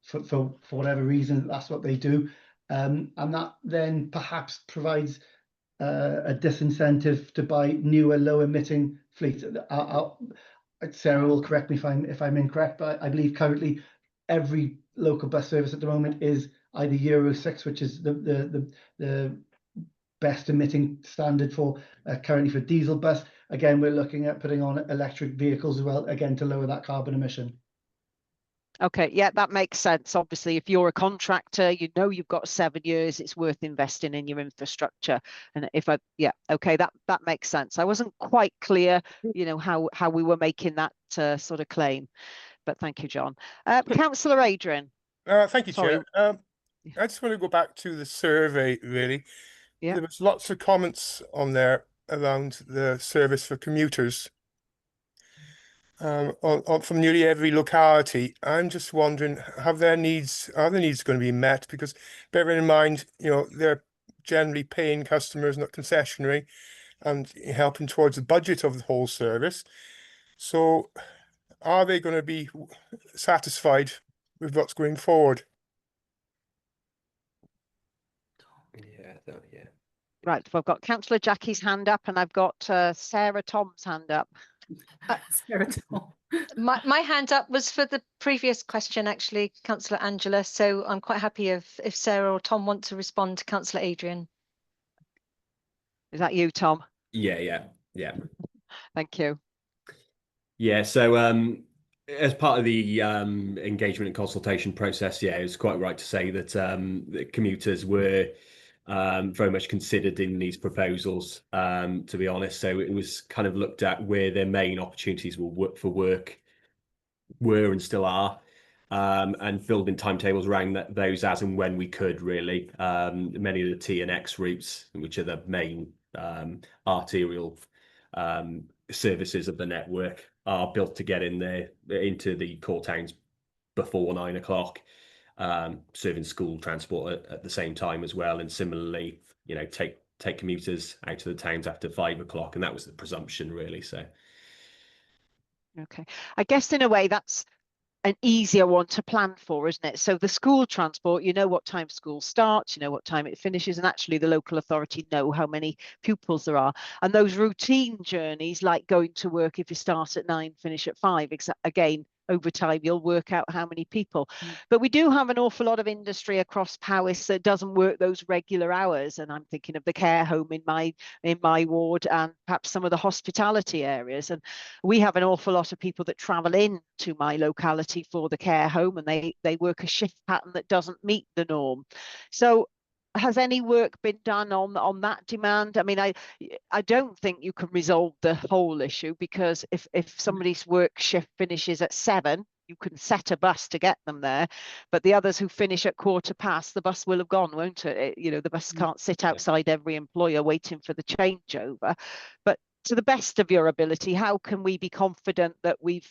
for whatever reason, that's what they do, and that then perhaps provides a disincentive to buy newer, low-emitting fleets. Sarah will correct me if I'm incorrect, but I believe currently every local bus service at the moment is either Euro 6, which is the best emitting standard for currently for diesel bus. Again, we're looking at putting on electric vehicles as well, again, to lower that carbon emission. Okay, yeah, that makes sense. Obviously, if you're a contractor, you know you've got 7 years, it's worth investing in your infrastructure. And yeah, okay, that makes sense. I wasn't quite clear, how we were making that sort of claim, but thank you, John. Councillor Adrian. Thank you, Sorry. Chair. I just want to go back to the survey, really. Yeah. There was lots of comments on there around the service for commuters. From nearly every locality. I'm just wondering, are their needs going to be met? Because bearing in mind, they're generally paying customers, not concessionary, and helping towards the budget of the whole service. So are they going to be satisfied with what's going forward? Yeah. Right, so I've got Councillor Jackie's hand up and I've got Sarah Tom's hand up. Sarah Tom. My hand up was for the previous question, actually, Councillor Angela. So I'm quite happy if Sarah or Tom want to respond to Councillor Adrian. Is that you, Tom? Yeah. Thank you. Yeah, so as part of the engagement and consultation process, yeah, it's quite right to say that the commuters were very much considered in these proposals, to be honest. So it was kind of looked at where their main opportunities for work were and still are, and building timetables around those as and when we could, really. Many of the T and X routes, which are the main arterial services of the network, are built to get in there into the core towns before 9 o'clock, serving school transport at the same time as well. And similarly, take commuters out to the towns after 5 o'clock. And that was the presumption, really. So. Okay, I guess in a way that's an easier one to plan for, isn't it? So the school transport, you know what time school starts, you know what time it finishes, and actually the local authority know how many pupils there are. And those routine journeys, like going to work if you start at 9, finish at 5, again, over time you'll work out how many people. But we do have an awful lot of industry across Powys that doesn't work those regular hours, and I'm thinking of the care home in my ward and perhaps some of the hospitality areas. And we have an awful lot of people that travel in to my locality for the care home, and they work a shift pattern that doesn't meet the norm. So has any work been done on that demand? I mean, I don't think you can resolve the whole issue, because if somebody's work shift finishes at 7, you can set a bus to get them there, but the others who finish at 15:15, the bus will have gone, won't it? The bus can't sit outside every employer waiting for the changeover. But to the best of your ability, how can we be confident that we've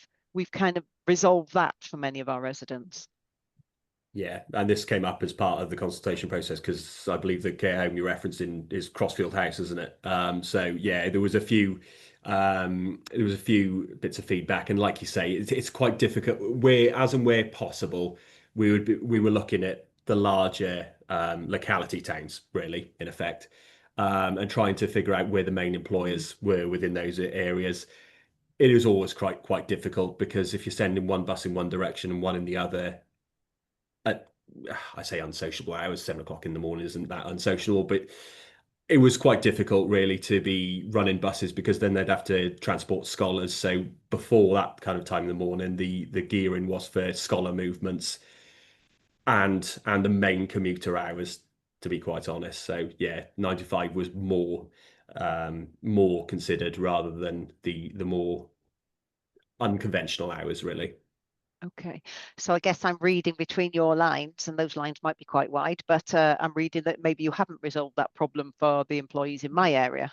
kind of resolved that for many of our residents? Yeah, and this came up as part of the consultation process, because I believe the care home you referenced is Crossfield House, isn't it? So yeah, there was a few bits of feedback, and like you say, it's quite difficult. Where possible, we were looking at the larger locality towns, really, in effect, and trying to figure out where the main employers were within those areas. It is always quite difficult, because if you're sending one bus in one direction and one in the other, I say unsociable hours, 7 o'clock in the morning isn't that unsociable, but it was quite difficult, really, to be running buses, because then they'd have to transport scholars. So before that kind of time in the morning, the gearing was for scholar movements and the main commuter hours, to be quite honest. So yeah, 9 to 5 was more considered, rather than the more unconventional hours, really. Okay, so I guess I'm reading between your lines, and those lines might be quite wide, but I'm reading that maybe you haven't resolved that problem for the employees in my area.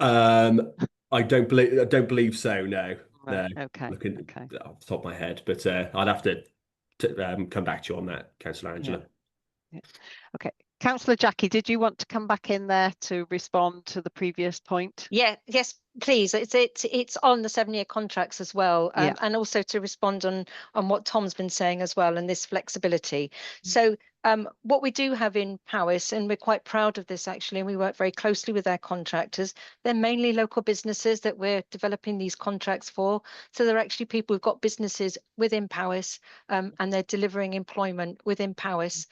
I don't believe so. No. Right. No. Okay. Looking Okay. off the top of my head, but I'd have to come back to you on that, Councillor Angela. Yeah. Okay, Councillor Jackie, did you want to come back in there to respond to the previous point? Yeah, yes, please. It's on the 7-year contracts as well, and also to respond on what Tom's been saying as well, and this flexibility. So what we do have in Powys, and we're quite proud of this actually, and we work very closely with our contractors. They're mainly local businesses that we're developing these contracts for. So they're actually people who've got businesses within Powys, and they're delivering employment within Powys.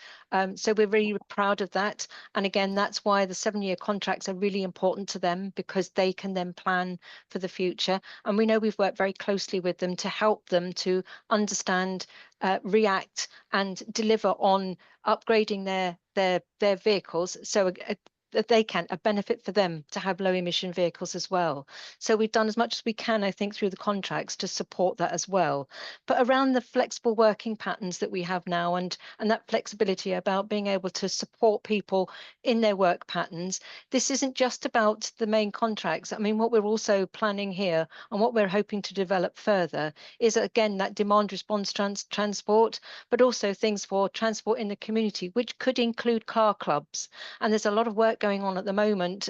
So we're really proud of that. And again, that's why the 7-year contracts are really important to them, because they can then plan for the future. And we know we've worked very closely with them to help them to understand, react and deliver on upgrading their vehicles, so that they can a benefit for them to have low emission vehicles as well. So we've done as much as we can, I think, through the contracts to support that as well. But around the flexible working patterns that we have now, and that flexibility about being able to support people in their work patterns, this isn't just about the main contracts. I mean, what we're also planning here and what we're hoping to develop further is, again, that demand response transport, but also things for transport in the community, which could include car clubs. And there's a lot of work going on at the moment,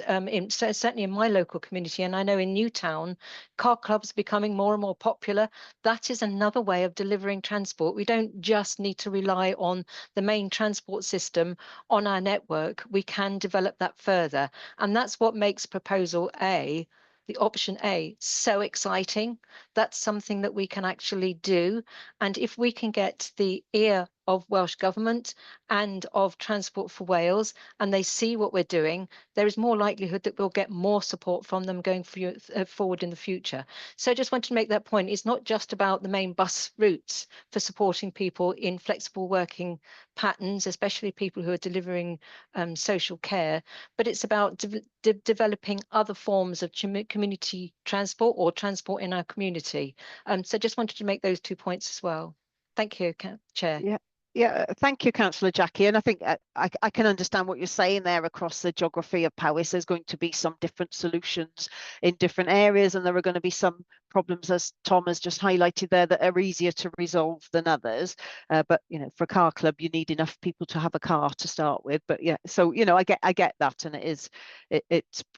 certainly in my local community, and I know in Newtown, car clubs becoming more and more popular. That is another way of delivering transport. We don't just need to rely on the main transport system on our network. We can develop that further. And that's what makes proposal A, the option A, so exciting. That's something that we can actually do. And if we can get the ear of Welsh Government and of Transport for Wales, and they see what we're doing, there is more likelihood that we'll get more support from them going forward in the future. So I just want to make that point. It's not just about the main bus routes for supporting people in flexible working patterns, especially people who are delivering social care, but it's about developing other forms of community transport or transport in our community. So just wanted to make those 2 points as well. Thank you, Chair. Yeah, thank you, Councillor Jackie. And I think I can understand what you're saying there across the geography of Powys. There's going to be some different solutions in different areas, and there are going to be some problems, as Tom has just highlighted there, that are easier to resolve than others. But you know, for a car club, you need enough people to have a car to start with. But yeah, so you know, I get that, and it's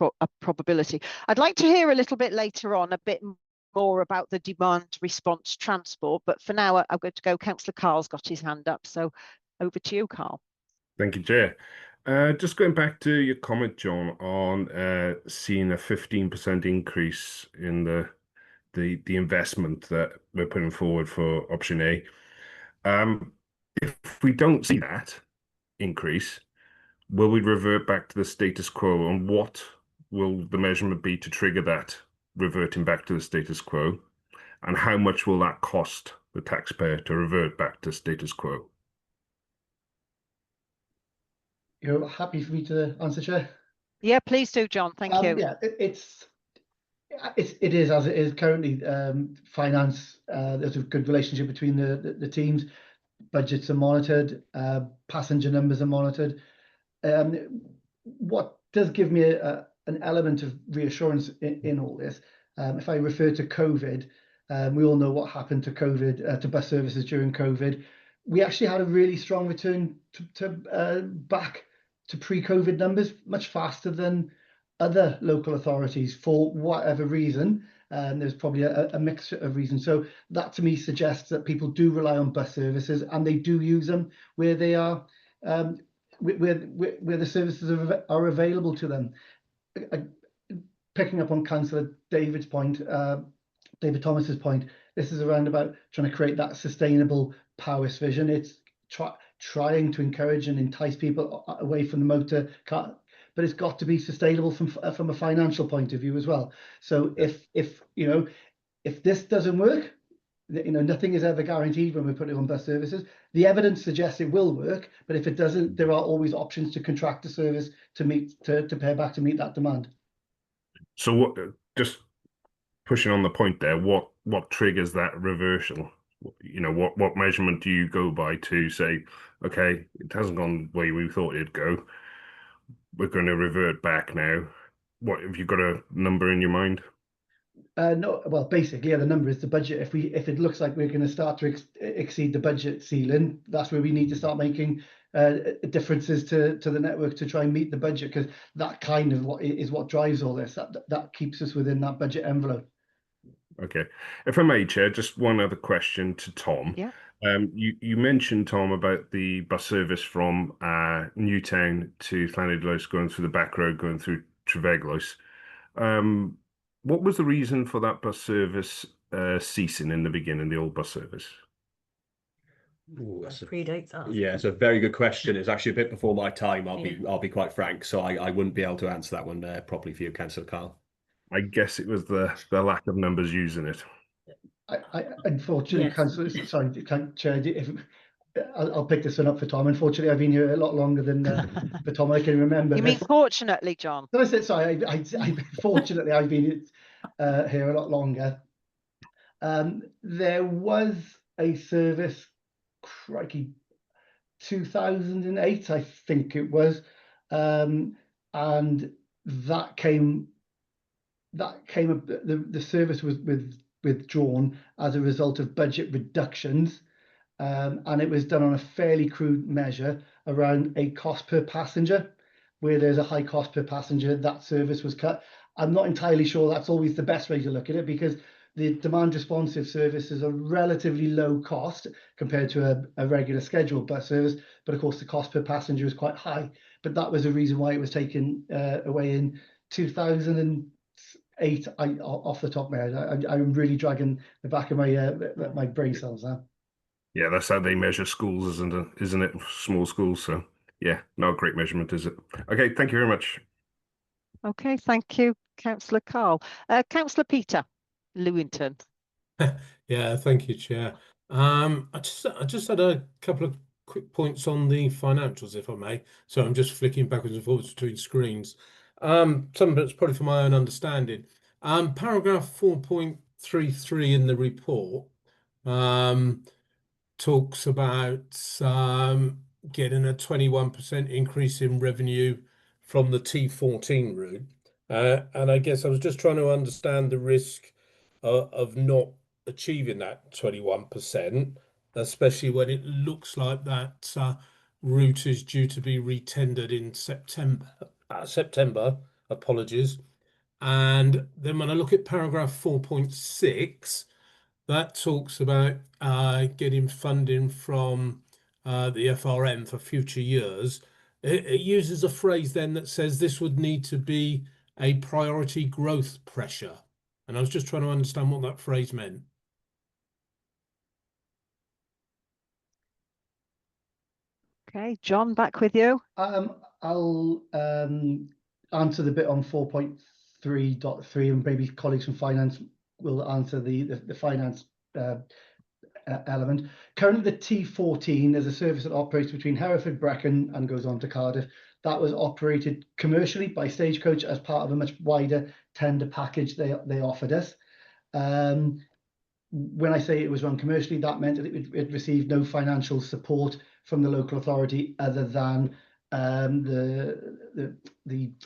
a probability. I'd like to hear a little bit later on a bit more about the demand response transport, but for now I'm going to go. Councillor Carl's got his hand up, so over to you, Carl. Thank you, Chair. Just going back to your comment, John, on seeing a 15% increase in the investment that we're putting forward for option A. If we don't see that increase, will we revert back to the status quo, and what will the measurement be to trigger that reverting back to the status quo, and how much will that cost the taxpayer to revert back to status quo? You're happy for me to answer, Chair? Yeah, please do, John. Thank you. Yeah, it is as it is currently. Finance, there's a good relationship between the teams. Budgets are monitored, passenger numbers are monitored. What does give me an element of reassurance in all this, if I refer to COVID, we all know what happened to COVID, to bus services during COVID. We actually had a really strong return to back to pre-COVID numbers much faster than other local authorities for whatever reason. There's probably a mixture of reasons. So that to me suggests that people do rely on bus services, and they do use them where they are, where the services are available to them. Picking up on Councillor David Thomas's point, this is around about trying to create that sustainable Powys vision. It's trying to encourage and entice people away from the motor car, but it's got to be sustainable from a financial point of view as well. So if this doesn't work, nothing is ever guaranteed when we're putting on bus services. The evidence suggests it will work, but if it doesn't, there are always options to contract a service to pay back to meet that demand. So what, just pushing on the point there, what triggers that reversal? What measurement do you go by to say, okay, it hasn't gone the way we thought it'd go, we're going to revert back now? What have you got a number in your mind? No, well, basically, yeah, the number is the budget. If it looks like we're going to start to exceed the budget ceiling, that's where we need to start making differences to the network to try and meet the budget, because that kind of what drives all this. That keeps us within that budget envelope. Okay, if I may, Chair, just one other question to Tom. Yeah. You mentioned, Tom, about the bus service from Newtown to Llanidloes going through the back road, going through Treveglos. What was the reason for that bus service ceasing in the beginning, the old bus service? Ooh, Predates us. Yeah, it's a very good question. It's actually a bit before my time. I'll be quite frank, so I wouldn't be able to answer that one properly for you, Councillor Carl. I guess it was the lack of numbers using it. I unfortunately, yes. Councillor, sorry, Chair, I'll pick this one up for Tom. Unfortunately, I've been here a lot longer than for Tom I can remember. You mean fortunately, John? No, I said sorry. Fortunately, I've been here a lot longer. There was a service, crikey, 2008, I think it was, and that came. The service was withdrawn as a result of budget reductions, and it was done on a fairly crude measure around a cost per passenger. where there's a high cost per passenger, that service was cut. I'm not entirely sure that's always the best way to look at it, because the demand responsive service is a relatively low cost compared to a regular scheduled bus service, but of course the cost per passenger is quite high. But that was the reason why it was taken away in 2008. Off the top of my head, I'm really dragging the back of my brain cells now. Yeah, that's how they measure schools, isn't it? Small schools. So yeah, not a great measurement, is it? Okay, thank you very much. Okay, thank you, Councillor Carl. Councillor Peter Lewington. Yeah, thank you, Chair. I just had a couple of quick points on the financials, if I may. So I'm just flicking backwards and forwards between screens. Some of it's probably for my own understanding. Paragraph 4.33 in the report talks about getting a 21% increase in revenue from the T14 route. And I guess I was just trying to understand the risk of not achieving that 21%, especially when it looks like that route is due to be retendered in September, apologies. And then when I look at paragraph 4.6, that talks about getting funding from the FRM for future years. It uses a phrase then that says this would need to be a priority growth pressure. And I was just trying to understand what that phrase meant. Okay, John, back with you. I'll answer the bit on 4.3.3, and maybe colleagues from finance will answer the finance element. Currently, the T14 is a service that operates between Hereford, Brecon, and goes on to Cardiff. That was operated commercially by Stagecoach as part of a much wider tender package they offered us. When I say it was run commercially, that meant that it received no financial support from the local authority other than the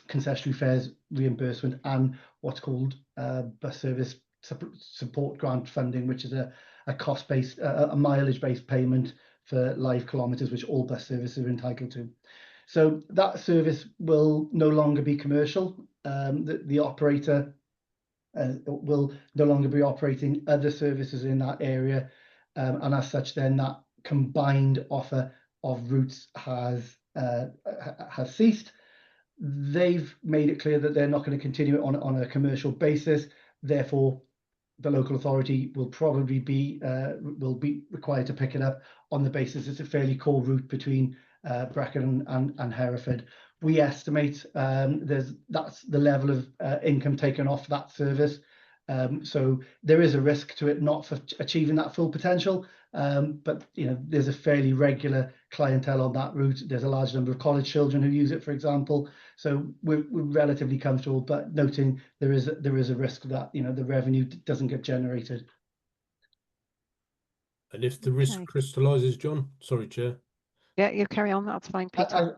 concessionary fares reimbursement and what's called bus service support grant funding, which is a cost-based, a mileage-based payment for live kilometres, which all bus services are entitled to. So that service will no longer be commercial. The operator will no longer be operating other services in that area, and as such, then that combined offer of routes has ceased. They've made it clear that they're not going to continue it on a commercial basis. Therefore, the local authority will probably be required to pick it up on the basis it's a fairly core route between Brecon and Hereford. We estimate that's the level of income taken off that service. So there is a risk to it not for achieving that full potential. But there's a fairly regular clientele on that route. There's a large number of college children who use it, for example. So we're relatively comfortable, but noting there is a risk that the revenue doesn't get generated. And if the risk crystallises, John, sorry, Chair. Yeah, you carry on. That's fine, Peter.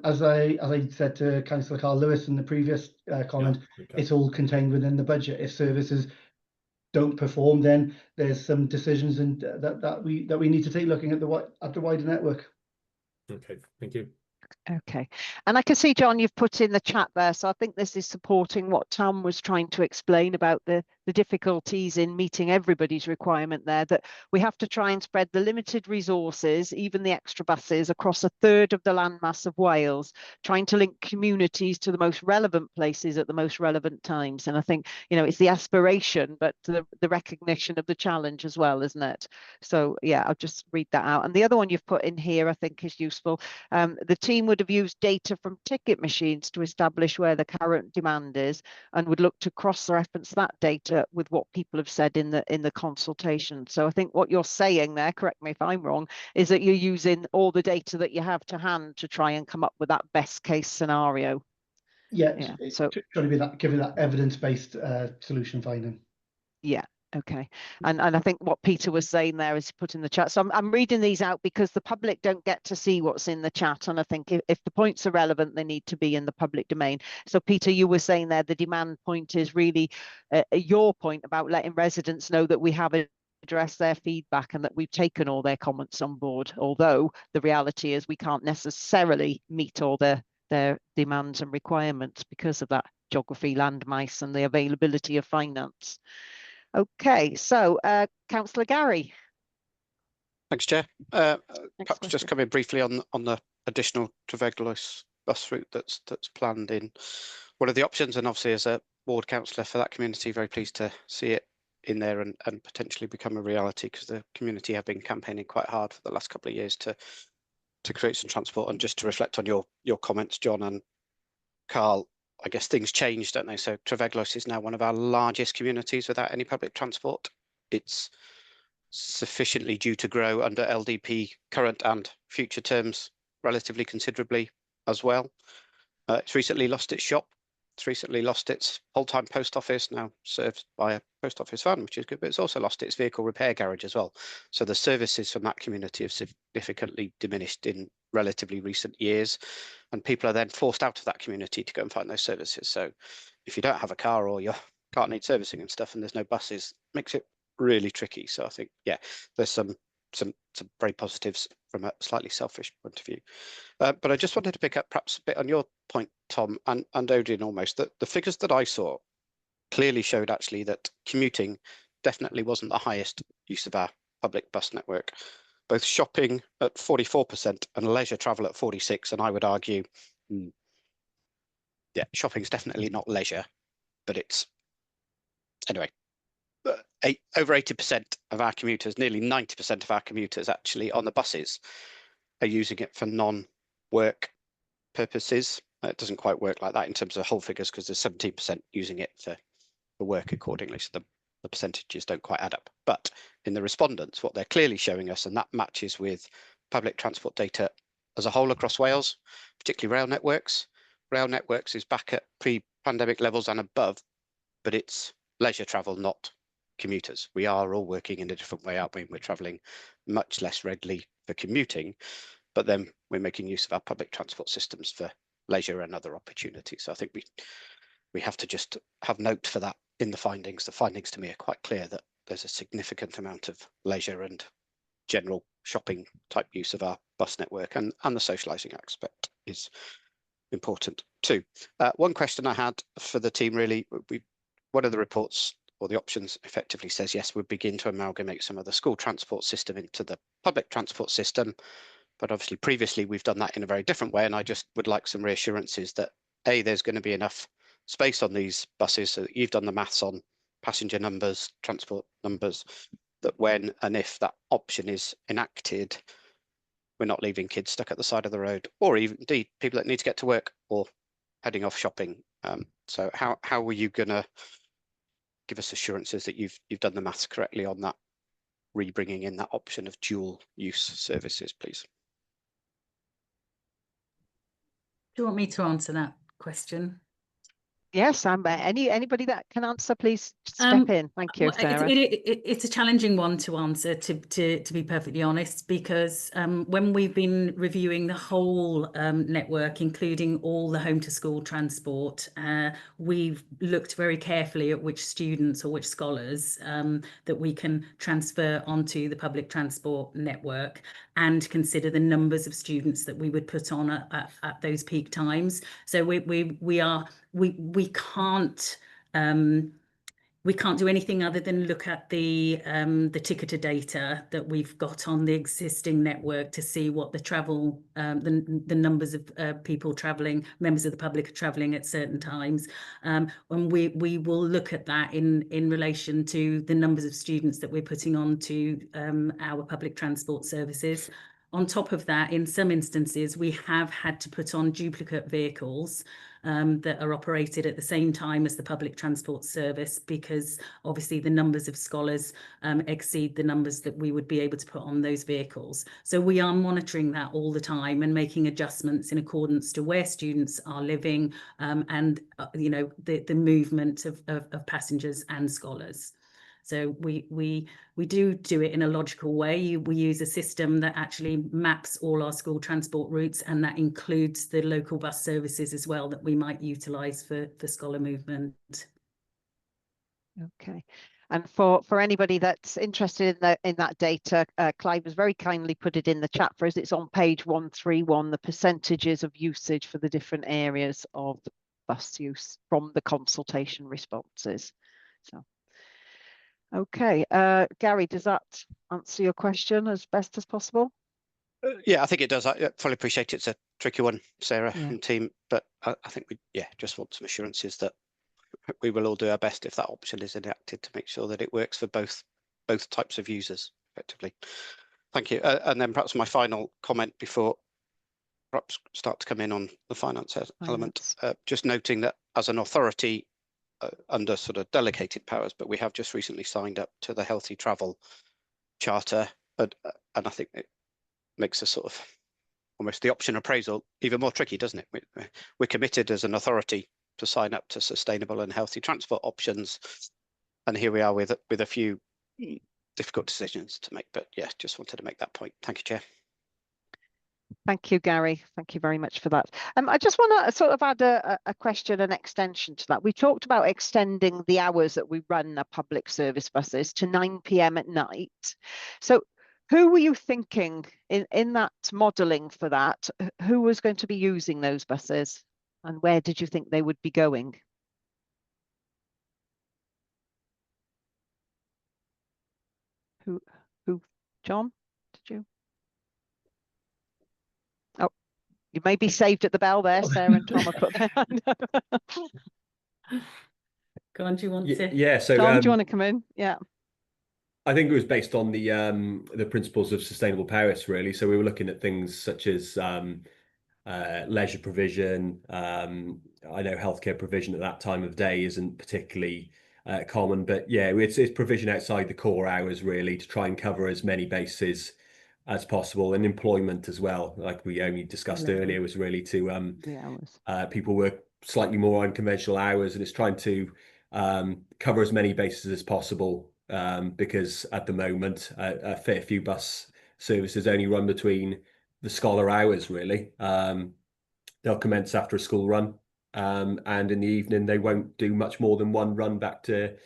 As I said to Councillor Carl Lewis in the previous comment, it's all contained within the budget. If services don't perform, then there's some decisions that we need to take looking at the wider network. Okay, thank you. Okay, and I can see, John, you've put in the chat there, so I think this is supporting what Tom was trying to explain about the difficulties in meeting everybody's requirement there, that we have to try and spread the limited resources, even the extra buses, across a third of the landmass of Wales, trying to link communities to the most relevant places at the most relevant times. And I think, it's the aspiration, but the recognition of the challenge as well, isn't it? So yeah, I'll just read that out. And the other one you've put in here, I think, is useful. The team would have used data from ticket machines to establish where the current demand is, and would look to cross-reference that data with what people have said in the consultation. So I think what you're saying there, correct me if I'm wrong, is that you're using all the data that you have to hand to try and come up with that best case scenario. Yeah. So trying to be giving that evidence-based solution finding. Yeah. Okay, and I think what Peter was saying there is put in the chat. So I'm reading these out because the public don't get to see what's in the chat, and I think if the points are relevant, they need to be in the public domain. So Peter, you were saying there the demand point is really your point about letting residents know that we have addressed their feedback and that we've taken all their comments on board, although the reality is we can't necessarily meet all their their demands and requirements because of that geography, landmass, and the availability of finance. Okay, so Councillor Gary. Thanks, Chair. Perhaps just come in briefly on the additional Treveglos bus route that's planned in one of the options, and obviously as a ward councillor for that community, very pleased to see it in there and potentially become a reality, because the community have been campaigning quite hard for the last couple of years to create some transport. And just to reflect on your comments, John and Carl, I guess things changed, don't they? So Treveglos is now one of our largest communities without any public transport. It's sufficiently due to grow under LDP current and future terms relatively considerably as well. It's recently lost its shop. It's recently lost its whole-time post office, now served by a post office van, which is good, but it's also lost its vehicle repair garage as well. So the services from that community have significantly diminished in relatively recent years, and people are then forced out of that community to go and find those services. So if you don't have a car, or your car needs servicing and stuff, and there's no buses, it makes it really tricky. So I think, yeah, there's some very positives from a slightly selfish point of view. But I just wanted to pick up perhaps a bit on your point, Tom, and Odin almost, that the figures that I saw clearly showed actually that commuting definitely wasn't the highest use of our public bus network. Both shopping at 44% and leisure travel at 46%. And I would argue, yeah, shopping's definitely not leisure, but it's, anyway, over 80% of our commuters, nearly 90% of our commuters actually on the buses are using it for non-work purposes. It doesn't quite work like that in terms of whole figures, because there's 17% using it for work accordingly. So the percentages don't quite add up. But in the respondents, what they're clearly showing us, and that matches with public transport data as a whole across Wales, particularly rail networks. Rail networks is back at pre-pandemic levels and above, but it's leisure travel, not commuters. We are all working in a different way, aren't we? We're travelling much less regularly for commuting, but then we're making use of our public transport systems for leisure and other opportunities. So I think we have to just have note for that in the findings. The findings to me are quite clear that there's a significant amount of leisure and general shopping type use of our bus network, and the socialising aspect is important too. One question I had for the team, really, one of the reports or the options effectively says, yes, we'll begin to amalgamate some of the school transport system into the public transport system. But obviously previously we've done that in a very different way. And I just would like some reassurances that A, there's going to be enough space on these buses, so that you've done the maths on passenger numbers, transport numbers, that when and if that option is enacted, we're not leaving kids stuck at the side of the road, or even indeed people that need to get to work or heading off shopping. So how were you going to give us assurances that you've done the maths correctly on that, rebringing in that option of dual use services, please? Do you want me to answer that question? Yes, anybody that can answer, please step in. Thank you, Sarah. It's a challenging one to answer, to be perfectly honest, because when we've been reviewing the whole network, including all the home to school transport, we've looked very carefully at which students or which scholars that we can transfer onto the public transport network, and consider the numbers of students that we would put on at those peak times. So we can't do anything other than look at the ticketer data that we've got on the existing network to see what the travel, the numbers of people travelling, members of the public are travelling at certain times, and we will look at that in relation to the numbers of students that we're putting onto our public transport services. On top of that, in some instances, we have had to put on duplicate vehicles that are operated at the same time as the public transport service, because obviously the numbers of scholars exceed the numbers that we would be able to put on those vehicles. So we are monitoring that all the time and making adjustments in accordance to where students are living and the movement of passengers and scholars. So we do it in a logical way. We use a system that actually maps all our school transport routes, and that includes the local bus services as well that we might utilise for scholar movement. Okay. And for anybody that's interested in that data, Clive has very kindly put it in the chat for us. It's on page 131, the percentages of usage for the different areas of bus use from the consultation responses. So, okay, Gary, does that answer your question as best as possible? Yeah, I think it does. I fully appreciate it's a tricky one, Sarah Yeah. and team, but I think we just want some assurances that we will all do our best if that option is enacted to make sure that it works for both types of users effectively. Thank you. And then perhaps my final comment before perhaps start to come in on the finance element, just noting that as an authority under sort of delegated powers, but we have just recently signed up to the Healthy Travel Charter, and I think it makes a sort of almost the option appraisal even more tricky, doesn't it? We're committed as an authority to sign up to sustainable and healthy transport options, and here we are with a few difficult decisions to make. But yeah, just wanted to make that point. Thank you, Chair. Thank you, Gary. Thank you very much for that. I just want to sort of add a question, an extension to that. We talked about extending the hours that we run our public service buses to 9 p.m. at night. So who were you thinking in that modelling for that? Who was going to be using those buses and where did you think they would be going? Who, John, did you? Oh, you may be saved at the bell there, Sarah and Tom have put their hand up. Go on, do you want to? Yeah, so Tom, do you want to come in? Yeah. I think it was based on the principles of sustainable Paris, really. So we were looking at things such as leisure provision. I know healthcare provision at that time of day isn't particularly common, but yeah, it's provision outside the core hours, really, to try and cover as many bases as possible, and employment as well, like we only discussed earlier, was really to people work slightly more unconventional hours, and it's trying to cover as many bases as possible, because at the moment a fair few bus services only run between the scholar hours, really. They'll commence after a school run, and in the evening they won't do much more than one run back to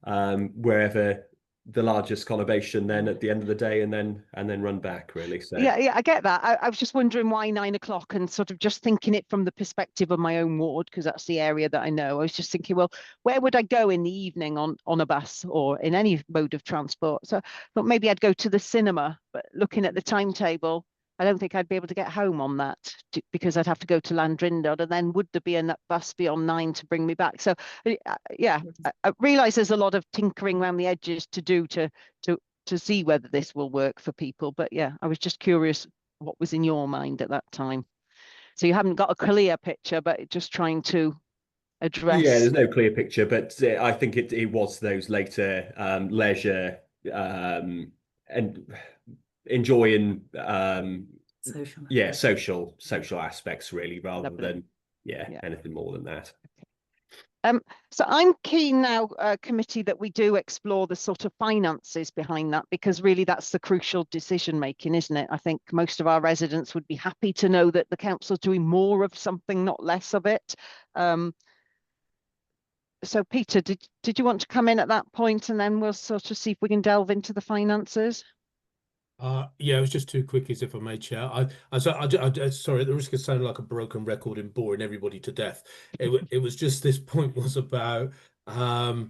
wherever the largest conurbation then at the end of the day, and then run back, really. So yeah, I get that. I was just wondering why 9 o'clock, and sort of just thinking it from the perspective of my own ward, because that's the area that I know. I was just thinking, well, where would I go in the evening on a bus or in any mode of transport? So I thought maybe I'd go to the cinema, but looking at the timetable, I don't think I'd be able to get home on that because I'd have to go to Landrindod, and then would there be a bus beyond 9 to bring me back? So yeah, I realise there's a lot of tinkering around the edges to do to see whether this will work for people. But yeah, I was just curious what was in your mind at that time. So you haven't got a clear picture, but just trying to address. Yeah, there's no clear picture, but I think it was those later leisure and enjoying social aspects, really, rather than anything more than that. So I'm keen now, committee, that we do explore the sort of finances behind that, because really that's the crucial decision making, isn't it? I think most of our residents would be happy to know that the council's doing more of something, not less of it. So Peter, did you want to come in at that point, and then we'll sort of see if we can delve into the finances? Yeah, it was just two quickies, if I may, Chair. Sorry, at the risk of sounding like a broken record and boring everybody to death, it was just this point was about how,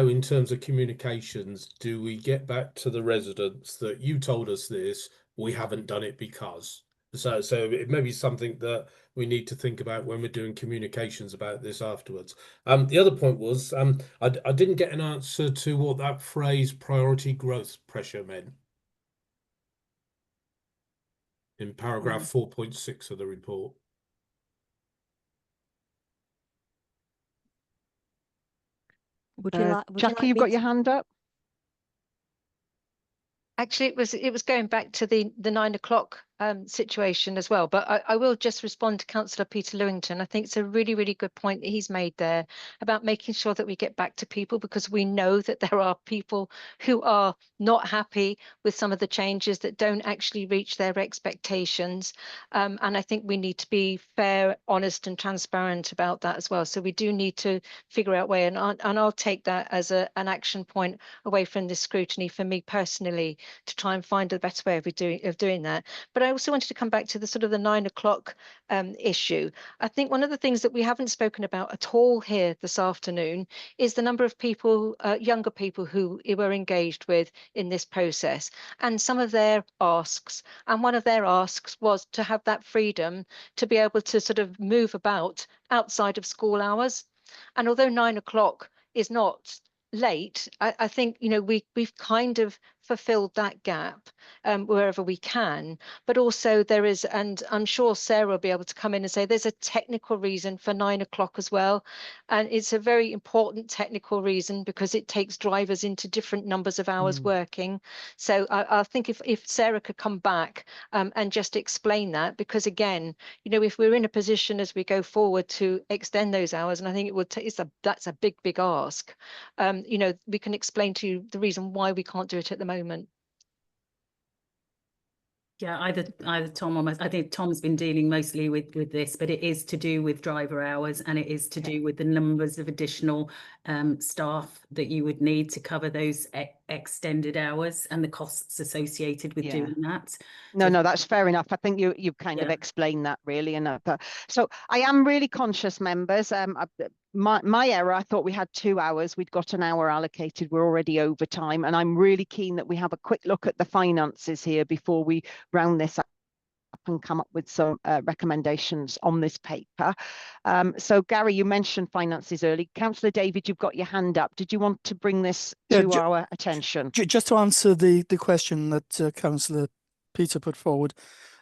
in terms of communications, do we get back to the residents that you told us this, we haven't done it because. So it may be something that we need to think about when we're doing communications about this afterwards. The other point was I didn't get an answer to what that phrase priority growth pressure meant in paragraph 4.6 of the report. Would you like, Jackie, you've got your hand up? Actually, it was going back to the 9 o'clock situation as well. But I will just respond to Councillor Peter Lewington. I think it's a really, really good point that he's made there about making sure that we get back to people, because we know that there are people who are not happy with some of the changes that don't actually reach their expectations. And I think we need to be fair, honest and transparent about that as well. So we do need to figure out a way, and I'll take that as an action point away from this scrutiny for me personally, to try and find a better way of doing that. But I also wanted to come back to the sort of the 9 o'clock issue. I think one of the things that we haven't spoken about at all here this afternoon is the number of people, younger people who were engaged with in this process, and some of their asks. And one of their asks was to have that freedom to be able to sort of move about outside of school hours. And although 9 o'clock is not late, I think, you know, we've kind of fulfilled that gap wherever we can. But also there is, and I'm sure Sarah will be able to come in and say there's a technical reason for 9 o'clock as well. And it's a very important technical reason because it takes drivers into different numbers of hours working. So I think if Sarah could come back and just explain that, because again, you know, if we're in a position as we go forward to extend those hours, and I think it would take, that's a big ask, you know, we can explain to you the reason why we can't do it at the moment. Yeah, either Tom or myself. I think Tom's been dealing mostly with this, but it is to do with driver hours, and it is to do with the numbers of additional staff that you would need to cover those extended hours and the costs associated with doing that. No, that's fair enough. I think you kind of explained that really enough. So I am really conscious, members. My error, I thought we had 2 hours. We'd got an hour allocated. We're already over time. And I'm really keen that we have a quick look at the finances here before we round this up and come up with some recommendations on this paper. So Gary, you mentioned finances early. Councillor David, you've got your hand up. Did you want to bring this to our attention? Just to answer the question that Councillor Peter put forward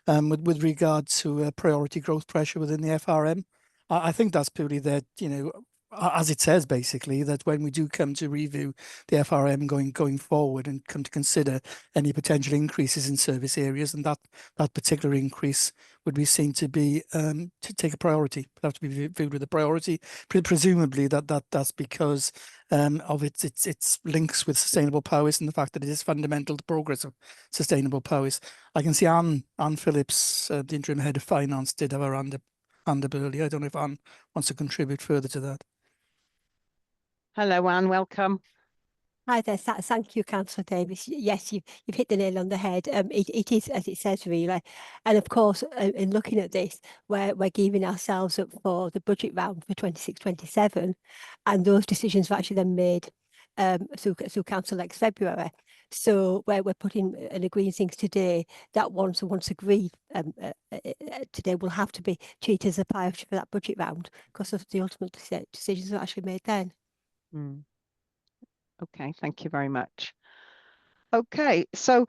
with regard to priority growth pressure within the FRM, I think that's purely that, you know, as it says basically, that when we do come to review the FRM going forward and come to consider any potential increases in service areas, and that particular increase would be seen to be to take a priority, have to be viewed with a priority. Presumably that's because of its links with sustainable powers and the fact that it is fundamental to progress of sustainable powers. I can see Anne Phillips, the interim head of finance, did have her hand up earlier. I don't know if Anne wants to contribute further to that. Hello, Anne. Welcome. Hi there. Thank you, Councillor Davis. Yes, you've hit the nail on the head. It is as it says, really. And of course, in looking at this, we're gearing ourselves up for the budget round for 26-27, and those decisions were actually then made through Council next February. So where we're putting and agreeing things today, that once agreed today will have to be treated as a priority for that budget round because of the ultimate decisions that are actually made then. Okay, thank you very much. Okay, so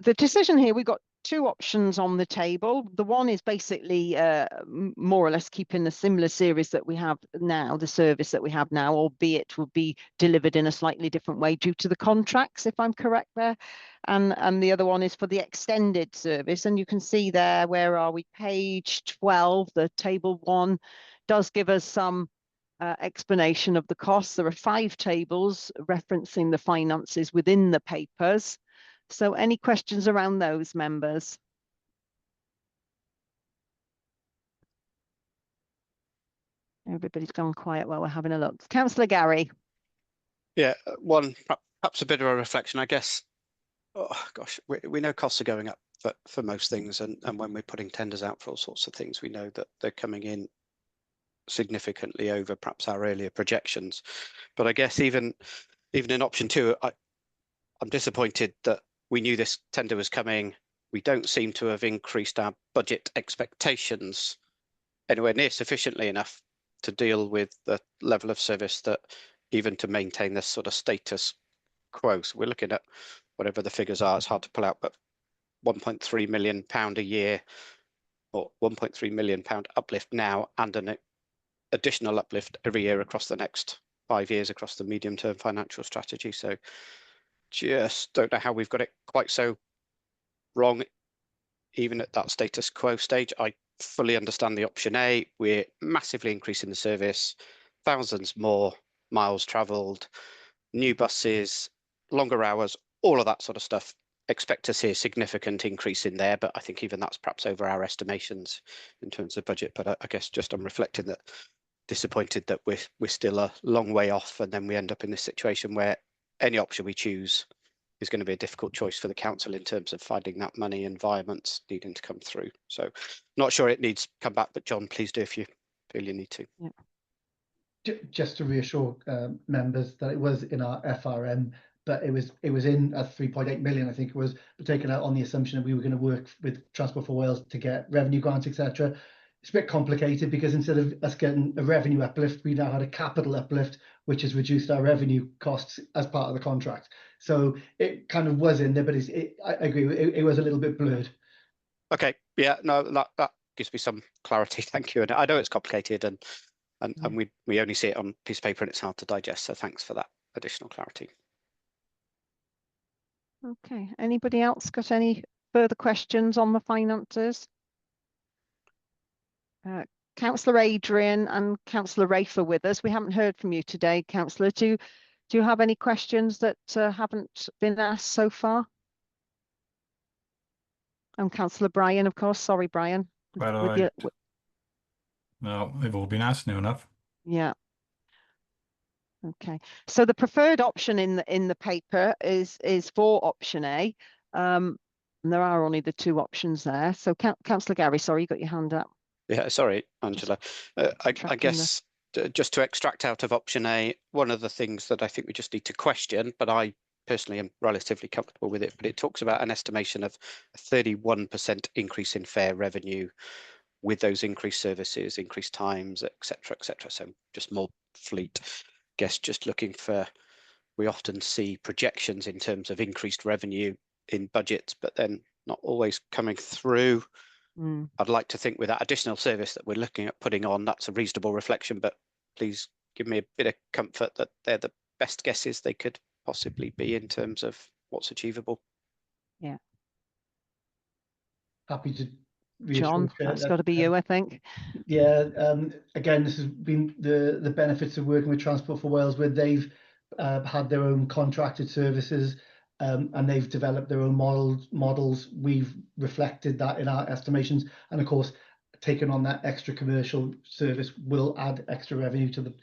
the decision here, we've got 2 options on the table. The one is basically more or less keeping the similar series that we have now, the service that we have now, albeit will be delivered in a slightly different way due to the contracts, if I'm correct there. And the other one is for the extended service. And you can see there, where are we? Page 12, the table 1 does give us some explanation of the costs. There are 5 tables referencing the finances within the papers. So any questions around those, members? Everybody's gone quiet while we're having a look. Councillor Gary. Yeah, one, perhaps a bit of a reflection, I guess. Oh gosh, we know costs are going up for most things, and when we're putting tenders out for all sorts of things, we know that they're coming in significantly over perhaps our earlier projections. But I guess even in option 2, I'm disappointed that we knew this tender was coming. We don't seem to have increased our budget expectations anywhere near sufficiently enough to deal with the level of service that even to maintain this sort of status quo. So we're looking at whatever the figures are, it's hard to pull out, but £1.3 million a year, or £1.3 million uplift now, and an additional uplift every year across the next 5 years across the medium-term financial strategy. So just don't know how we've got it quite so wrong even at that status quo stage, I fully understand the option A. We're massively increasing the service, thousands more miles travelled, new buses, longer hours, all of that sort of stuff. Expect to see a significant increase in there, but I think even that's perhaps over our estimations in terms of budget. But I guess just I'm reflecting that disappointed that we're still a long way off, and then we end up in this situation where any option we choose is going to be a difficult choice for the council in terms of finding that money, environments needing to come through. So not sure it needs to come back, but John, please do if you feel you need to. Yeah. Just to reassure members that it was in our FRM, but it was in at 3.8 million, I think it was, taken out on the assumption that we were going to work with Transport for Wales to get revenue grants, etc. It's a bit complicated because instead of us getting a revenue uplift, we now had a capital uplift, which has reduced our revenue costs as part of the contract. So it kind of was in there, but I agree, it was a little bit blurred. Okay, yeah, no, that gives me some clarity. Thank you. And I know it's complicated, and we only see it on a piece of paper and it's hard to digest. So thanks for that additional clarity. Okay, anybody else got any further questions on the finances? Councillor Adrian and Councillor Rafe are with us. We haven't heard from you today, Councillor. Do you have any questions that haven't been asked so far? And Councillor Brian, of course. Sorry, Brian. No, they've all been asked now enough. Yeah. Okay. So the preferred option in the paper is for option A. And there are only the two options there. So Councillor Gary, sorry, you got your hand up. Yeah, sorry, Angela. I guess just to extract out of option A, one of the things that I think we just need to question, but I personally am relatively comfortable with it, but it talks about an estimation of a 31% increase in fare revenue with those increased services, increased times, etc., etc. So just more fleet. Guess just looking for, we often see projections in terms of increased revenue in budgets, but then not always coming through. I'd like to think with that additional service that we're looking at putting on, that's a reasonable reflection, but please give me a bit of comfort that they're the best guesses they could possibly be in terms of what's achievable. Yeah. Happy to John, that's got to be you, I think. Yeah, again, this has been the benefits of working with Transport for Wales, where they've had their own contracted services, and they've developed their own models. We've reflected that in our estimations, and of course, taking on that extra commercial service will add extra revenue to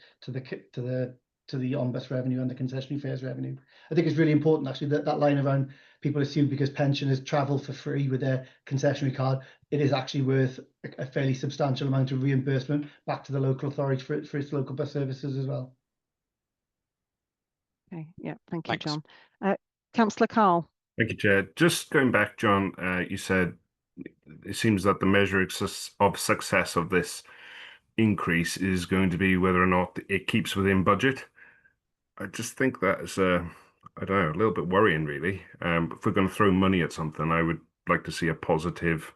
the on-bus revenue and the concessionary fares revenue. I think it's really important actually that line around people assume because pensioners travel for free with their concessionary card, it is actually worth a fairly substantial amount of reimbursement back to the local authority for its local bus services as well. Okay, yeah, thank you, John. Councillor Carl. Thank you, Chair. Just going back, John, you said it seems that the measure of success of this increase is going to be whether or not it keeps within budget. I just think that is I don't know, a little bit worrying, really. If we're going to throw money at something, I would like to see a positive,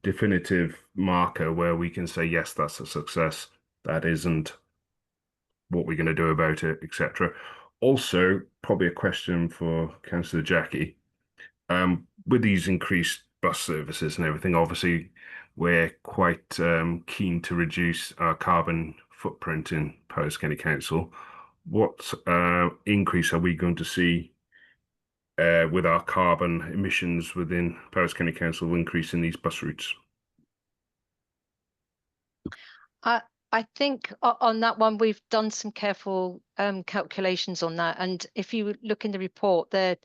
definitive marker where we can say, yes, that's a success. That isn't. What we're going to do about it, etc. Also, probably a question for Councillor Jackie. With these increased bus services and everything, obviously, we're quite keen to reduce our carbon footprint in Powys County Council. What increase are we going to see with our carbon emissions within Powys County Council increasing these bus routes? I think on that one, we've done some careful calculations on that. And if you look in the report there,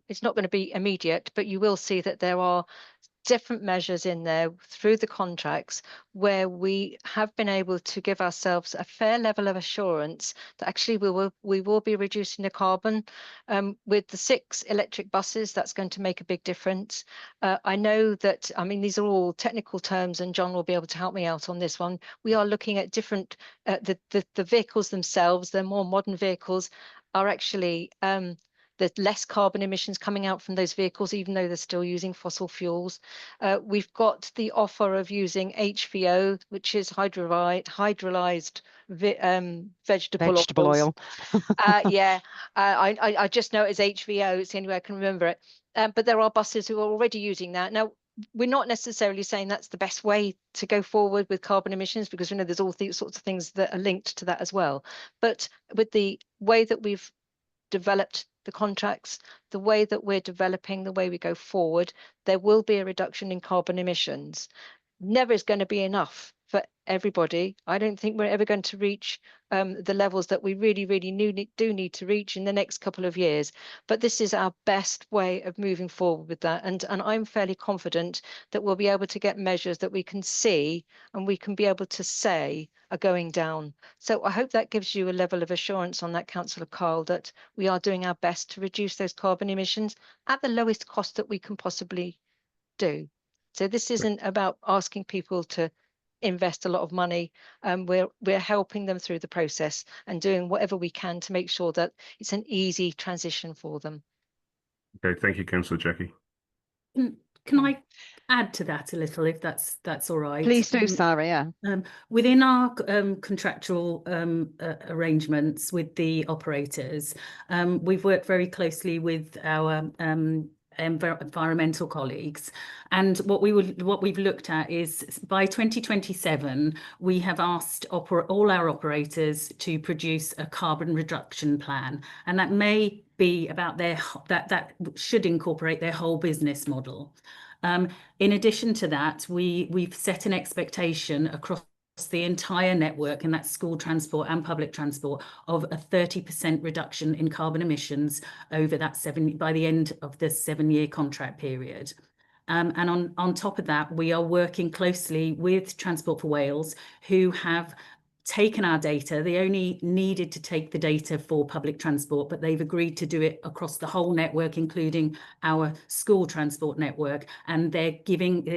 it's not going to be immediate, but you will see that there are different measures in there through the contracts where we have been able to give ourselves a fair level of assurance that actually we will be reducing the carbon. With the 6 electric buses, that's going to make a big difference. I know that, I mean, these are all technical terms and John will be able to help me out on this one. We are looking at different, the vehicles themselves, the more modern vehicles are actually there's less carbon emissions coming out from those vehicles, even though they're still using fossil fuels. We've got the offer of using HVO, which is hydrolyzed vegetable oil. Yeah, I just know it's HVO. It's the only way I can remember it. But there are buses who are already using that. Now, we're not necessarily saying that's the best way to go forward with carbon emissions, because we know there's all these sorts of things that are linked to that as well. But with the way that we've developed the contracts, the way that we're developing, the way we go forward, there will be a reduction in carbon emissions. Never is going to be enough for everybody. I don't think we're ever going to reach the levels that we really do need to reach in the next couple of years. But this is our best way of moving forward with that. And I'm fairly confident that we'll be able to get measures that we can see and we can be able to say are going down. So I hope that gives you a level of assurance on that, Councillor Carl, that we are doing our best to reduce those carbon emissions at the lowest cost that we can possibly do. So this isn't about asking people to invest a lot of money. We're helping them through the process and doing whatever we can to make sure that it's an easy transition for them. Okay, thank you, Councillor Jackie. Can I add to that a little, if that's all right? Please do, Sarah. Yeah. Within our contractual arrangements with the operators, we've worked very closely with our environmental colleagues, and what we've looked at is by 2027 we have asked all our operators to produce a carbon reduction plan, and that may be about that should incorporate their whole business model. In addition to that, we've set an expectation across the entire network, and that's school transport and public transport, of a 30% reduction in carbon emissions over that by the end of the 7-year contract period. And on top of that, we are working closely with Transport for Wales, who have taken our data. They only needed to take the data for public transport, but they've agreed to do it across the whole network, including our school transport network. And they're creating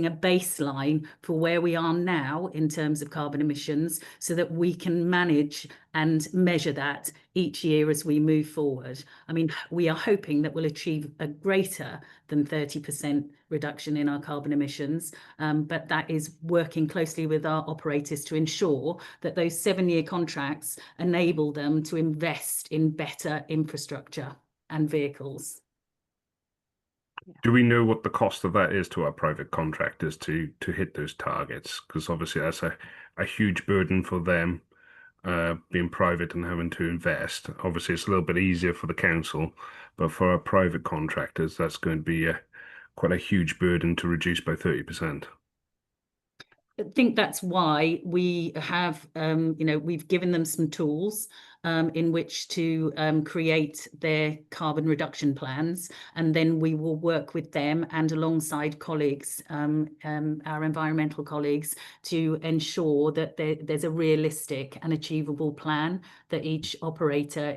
a baseline for where we are now in terms of carbon emissions, so that we can manage and measure that each year as we move forward. I mean, we are hoping that we'll achieve a greater than 30% reduction in our carbon emissions, but that is working closely with our operators to ensure that those 7-year contracts enable them to invest in better infrastructure and vehicles. Do we know what the cost of that is to our private contractors to hit those targets? Because obviously that's a huge burden for them, being private and having to invest. Obviously it's a little bit easier for the council, but for our private contractors that's going to be quite a huge burden to reduce by 30%. I think that's why we have, we've given them some tools in which to create their carbon reduction plans, and then we will work with them and alongside colleagues, our environmental colleagues, to ensure that there's a realistic and achievable plan that each operator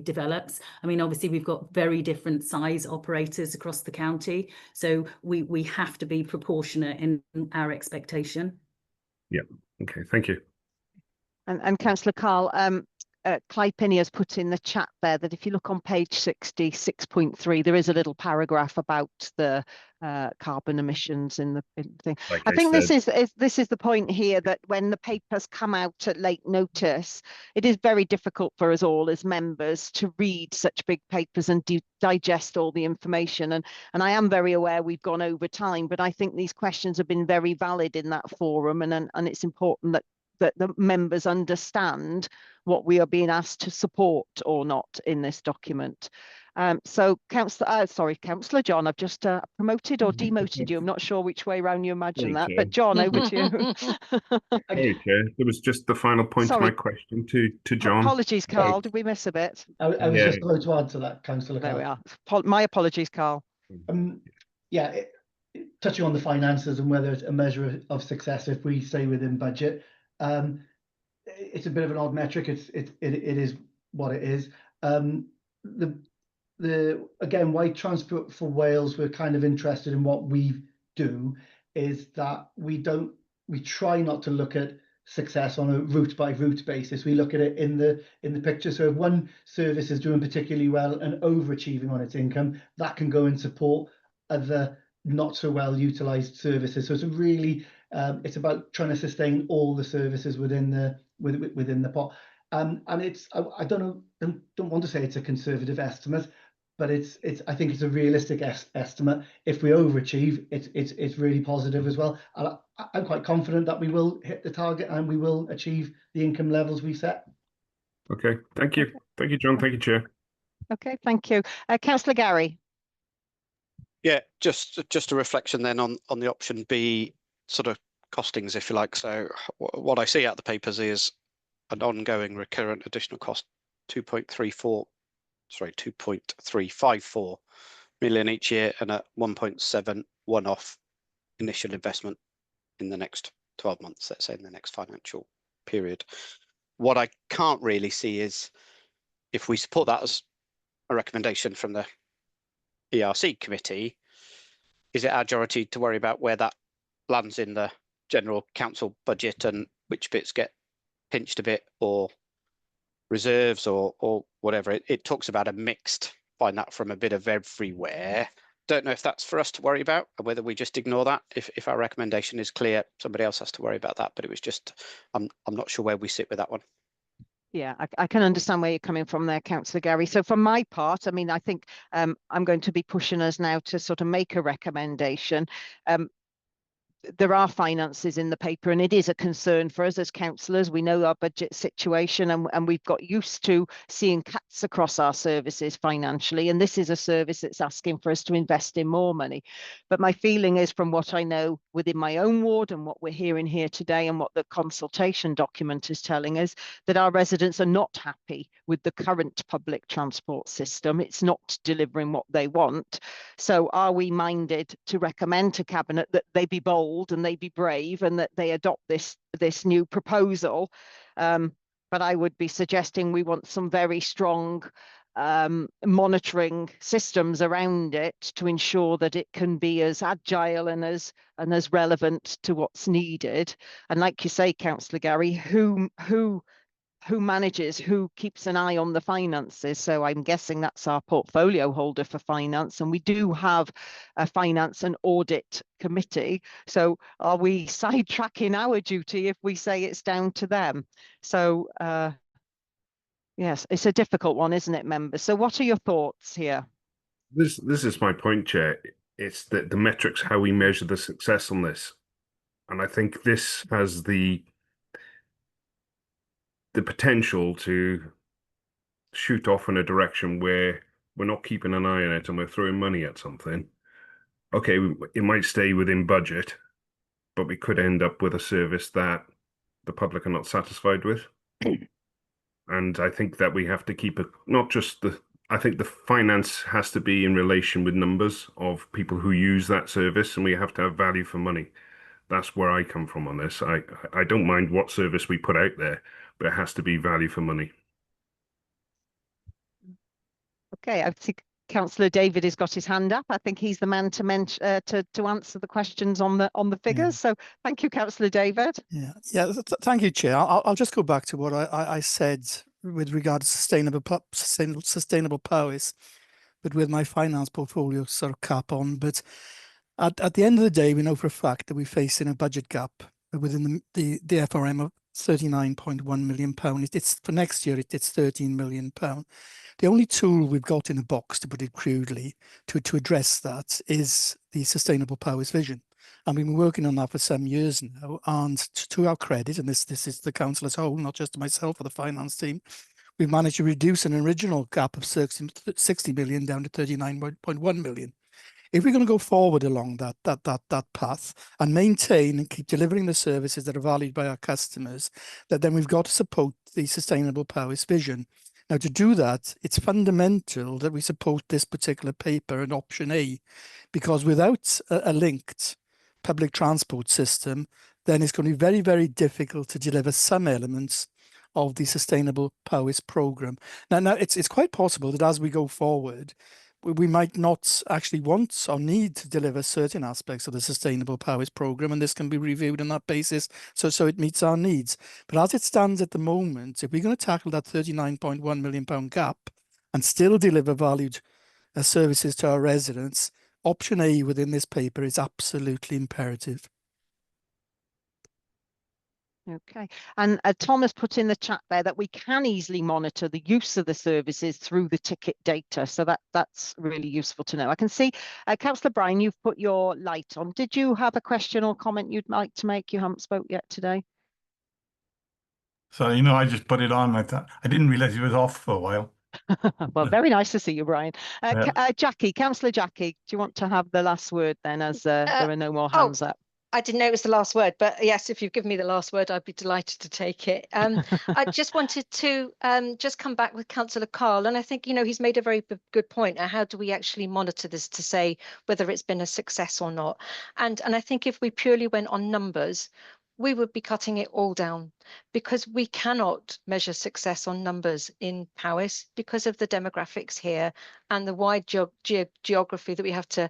develops. I mean, obviously we've got very different size operators across the county, so we have to be proportionate in our expectation. Yeah. Okay. Thank you. And Councillor Carl, Clive Pinney has put in the chat there that if you look on page 60, 6.3, there is a little paragraph about the carbon emissions in the thing. Like I think this is the point here, that when the papers come out at late notice, it is very difficult for us all as members to read such big papers and digest all the information. And I am very aware we've gone over time, but I think these questions have been very valid in that forum, and it's important that the members understand what we are being asked to support or not in this document. So Councillor John, I've just promoted or demoted you. I'm not sure which way around you imagine that, but John, over to you. Sorry, Chair. There was just the final point of my question to John. Apologies, Carl. Did we miss a bit? I was just going to add to that, Councillor Carl. There we are. My apologies, Carl. Touching on the finances and whether it's a measure of success if we stay within budget. It's a bit of an odd metric. It is what it is. Again, why Transport for Wales we're kind of interested in what we do is that we try not to look at success on a route by route basis. We look at it in the picture. So if one service is doing particularly well and overachieving on its income, that can go and support other not so well utilized services. So it's really it's about trying to sustain all the services within the pot. And it's I don't want to say it's a conservative estimate, but I think it's a realistic estimate. If we overachieve, it's really positive as well. And I'm quite confident that we will hit the target and we will achieve the income levels we set. Okay, thank you. Thank you, John. Thank you, Chair. Okay, thank you. Councillor Gary. Yeah, just a reflection then on the option B sort of costings, if you like. So what I see out the papers is an ongoing recurrent additional cost 2.354 million each year and a 1.7 one-off initial investment in the next 12 months, let's say in the next financial period. What I can't really see is if we support that as a recommendation from the ERC committee, is it our duty to worry about where that lands in the general council budget and which bits get pinched a bit or reserves or whatever? It talks about a mixed, find that from a bit of everywhere. Don't know if that's for us to worry about or whether we just ignore that. If our recommendation is clear, somebody else has to worry about that. But it was just, I'm not sure where we sit with that one. Yeah, I can understand where you're coming from there, Councillor Gary. So for my part, I mean, I think I'm going to be pushing us now to sort of make a recommendation. There are finances in the paper, and it is a concern for us as councillors. We know our budget situation, and we've got used to seeing cuts across our services financially, and this is a service that's asking for us to invest in more money. But my feeling is, from what I know within my own ward and what we're hearing here today and what the consultation document is telling us, that our residents are not happy with the current public transport system. It's not delivering what they want. So are we minded to recommend to Cabinet that they be bold and they be brave and that they adopt this new proposal? But I would be suggesting we want some very strong monitoring systems around it to ensure that it can be as agile and as relevant to what's needed. And like you say, Councillor Gary, who manages, who keeps an eye on the finances? So I'm guessing that's our portfolio holder for finance, and we do have a finance and audit committee. So are we sidetracking our duty if we say it's down to them? So yes, it's a difficult one, isn't it, members? So what are your thoughts here? This is my point, Chair. It's that the metrics, how we measure the success on this. And I think this has the potential to shoot off in a direction where we're not keeping an eye on it and we're throwing money at something. Okay, it might stay within budget, but we could end up with a service that the public are not satisfied with. And I think that we have to keep it, not just I think the finance has to be in relation with numbers of people who use that service, and we have to have value for money. That's where I come from on this. I don't mind what service we put out there, but it has to be value for money. Okay, I think Councillor David has got his hand up. I think he's the man to answer the questions on the figures. So thank you, Councillor David. Yeah. Thank you, Chair. I'll just go back to what I said with regard to sustainable powers, but with my finance portfolio sort of cap on. But at the end of the day, we know for a fact that we're facing a budget gap within the FRM of £39.1 million. It's for next year. It's £13 million. The only tool we've got in a box, to put it crudely, to address that is the Sustainable Powers Vision. And we've been working on that for some years now. And to our credit, and this is the council as a whole, not just myself or the finance team, we've managed to reduce an original gap of 60 million down to 39.1 million. If we're going to go forward along that path and maintain and keep delivering the services that are valued by our customers, then we've got to support the Sustainable Powers Vision. Now, to do that, it's fundamental that we support this particular paper and option A, because without a linked public transport system, then it's going to be very, very difficult to deliver some elements of the Sustainable Powers Programme. Now it's quite possible that as we go forward, we might not actually want or need to deliver certain aspects of the Sustainable Powers Programme, and this can be reviewed on that basis so it meets our needs. But as it stands at the moment, if we're going to tackle that £39.1 million gap and still deliver valued services to our residents, option A within this paper is absolutely imperative. Okay, and Tom has put in the chat there that we can easily monitor the use of the services through the ticket data. So that's really useful to know. I can see, Councillor Bryan, you've put your light on. Did you have a question or comment you'd like to make? You haven't spoke yet today. So, you know, I just put it on. I didn't realise it was off for a while. Well, very nice to see you, Brian. Yeah. Jackie, Councillor Jackie, do you want to have the last word then, as there are no more hands up? I didn't know it was the last word, but yes, if you've given me the last word, I'd be delighted to take it. I just wanted to just come back with Councillor Carl, and I think, you know, he's made a very good point. How do we actually monitor this to say whether it's been a success or not? And I think if we purely went on numbers, we would be cutting it all down, because we cannot measure success on numbers in Powys because of the demographics here and the wide geography that we have to,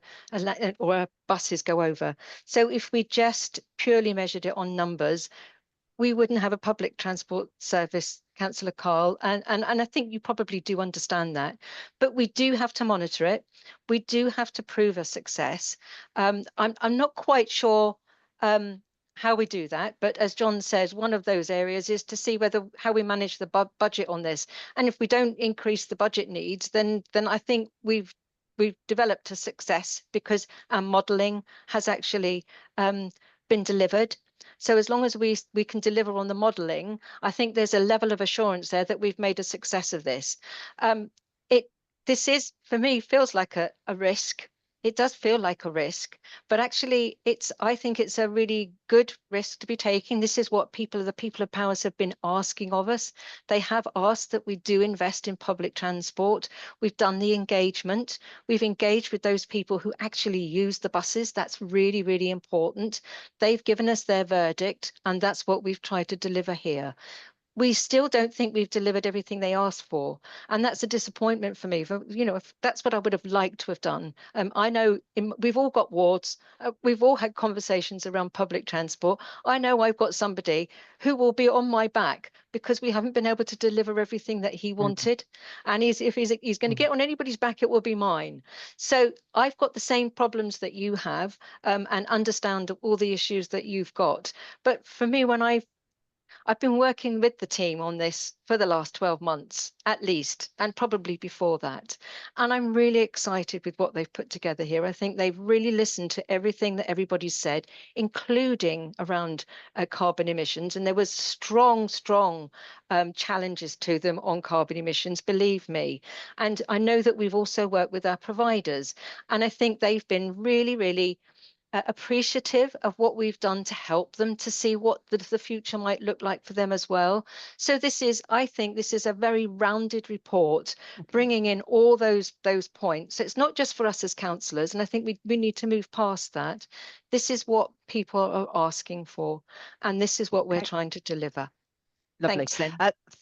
or buses go over. So if we just purely measured it on numbers, we wouldn't have a public transport service, Councillor Carl, and I think you probably do understand that. But we do have to monitor it. We do have to prove a success. I'm not quite sure how we do that, but as John says, one of those areas is to see how we manage the budget on this. And if we don't increase the budget needs, then I think we've developed a success, because our modelling has actually been delivered. So as long as we can deliver on the modelling, I think there's a level of assurance there that we've made a success of this. This is, for me, feels like a risk. It does feel like a risk, but actually I think it's a really good risk to be taking. This is what the people of Powys have been asking of us. They have asked that we do invest in public transport. We've done the engagement. We've engaged with those people who actually use the buses. That's really, really important. They've given us their verdict, and that's what we've tried to deliver here. We still don't think we've delivered everything they asked for, and that's a disappointment for me. You know, if that's what I would have liked to have done. I know we've all got wards, we've all had conversations around public transport. I know I've got somebody who will be on my back because we haven't been able to deliver everything that he wanted, and if he's going to get on anybody's back, it will be mine. So I've got the same problems that you have, and understand all the issues that you've got. But for me, when I've been working with the team on this for the last 12 months, at least, and probably before that. And I'm really excited with what they've put together here. I think they've really listened to everything that everybody's said, including around carbon emissions. And there was strong challenges to them on carbon emissions, believe me. And I know that we've also worked with our providers. And I think they've been really, really appreciative of what we've done to help them to see what the future might look like for them as well. So I think this is a very rounded report, bringing in all those points. So it's not just for us as councillors, and I think we need to move past that. This is what people are asking for, and this is what we're trying to deliver. Lovely. Thanks, Lynn.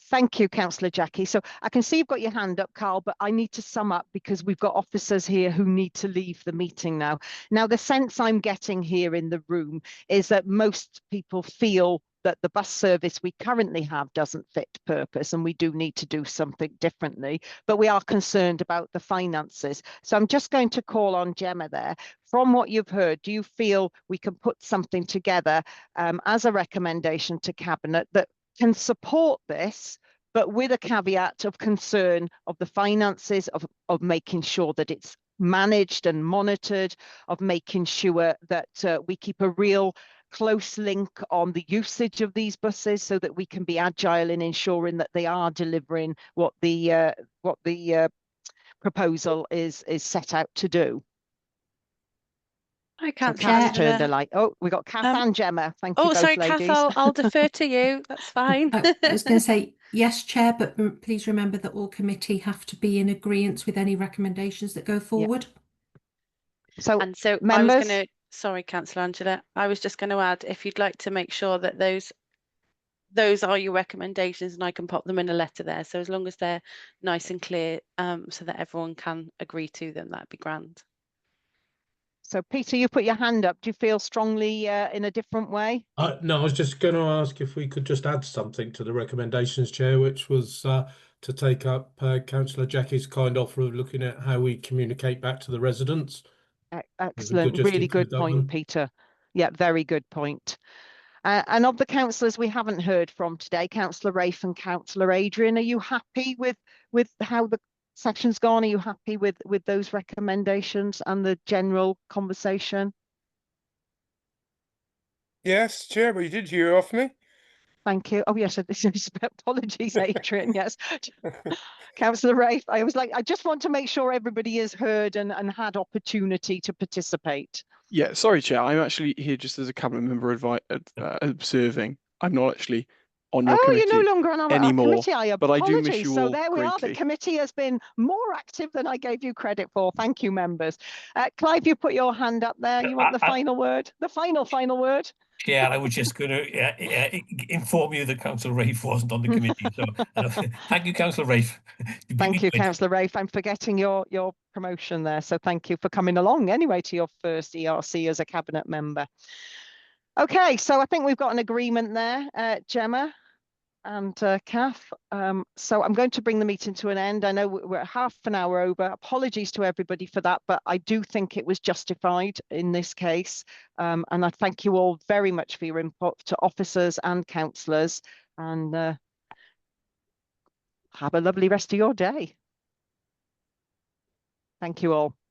Thank you, Councillor Jackie. So I can see you've got your hand up, Carl, but I need to sum up because we've got officers here who need to leave the meeting now. Now, the sense I'm getting here in the room is that most people feel that the bus service we currently have doesn't fit purpose, and we do need to do something differently, but we are concerned about the finances. So I'm just going to call on Gemma there. From what you've heard, do you feel we can put something together as a recommendation to Cabinet that can support this, but with a caveat of concern of the finances, of making sure that it's managed and monitored, of making sure that we keep a real close link on the usage of these buses so that we can be agile in ensuring that they are delivering what the proposal is set out to do? I can't. So Kath's turned a light. Oh, we got Kath and Gemma. Thank you both, sorry, ladies. Kath, I'll defer to you. That's fine. I was going to say yes, Chair, but please remember that all committee have to be in agreement with any recommendations that go forward. So, members, I was going to, sorry, Councillor Angela, I was just going to add, if you'd like to make sure that those are your recommendations, and I can pop them in a letter there. So as long as they're nice and clear, so that everyone can agree to them, that'd be grand. So, Peter, you put your hand up. Do you feel strongly in a different way? No, I was just going to ask if we could just add something to the recommendations, Chair, which was to take up Councillor Jackie's kind offer of looking at how we communicate back to the residents. Excellent. Really good point, Peter. Yeah, very good point. And of the councillors we haven't heard from today, Councillor Rafe and Councillor Adrian, are you happy with how the section's gone? Are you happy with those recommendations and the general conversation? Yes, Chair, but you did hear off me. Thank you. Oh yes, apologies, Adrian. Yes. Councillor Rafe, I was like, I just want to make sure everybody is heard and had opportunity to participate. Yeah, sorry, Chair. I'm actually here just as a cabinet member observing. I'm not actually on your committee you're no longer on our anymore. committee. I but I do apologize. miss you So all there we are. The greatly. committee has been more active than I gave you credit for. Thank you, members. Clive, you put your hand up there. You want the final word? The final word? Yeah, I was just going to inform you that Councillor Rafe wasn't on the committee. So thank you, Councillor Rafe. Thank you, Councillor Rafe. I'm forgetting your promotion there. So thank you for coming along anyway to your first ERC as a cabinet member. Okay, so I think we've got an agreement there, Gemma and Kath. So I'm going to bring the meeting to an end. I know we're half an hour over. Apologies to everybody for that, but I do think it was justified in this case. And I thank you all very much for your input, to officers and councillors, and have a lovely rest of your day. Thank you all.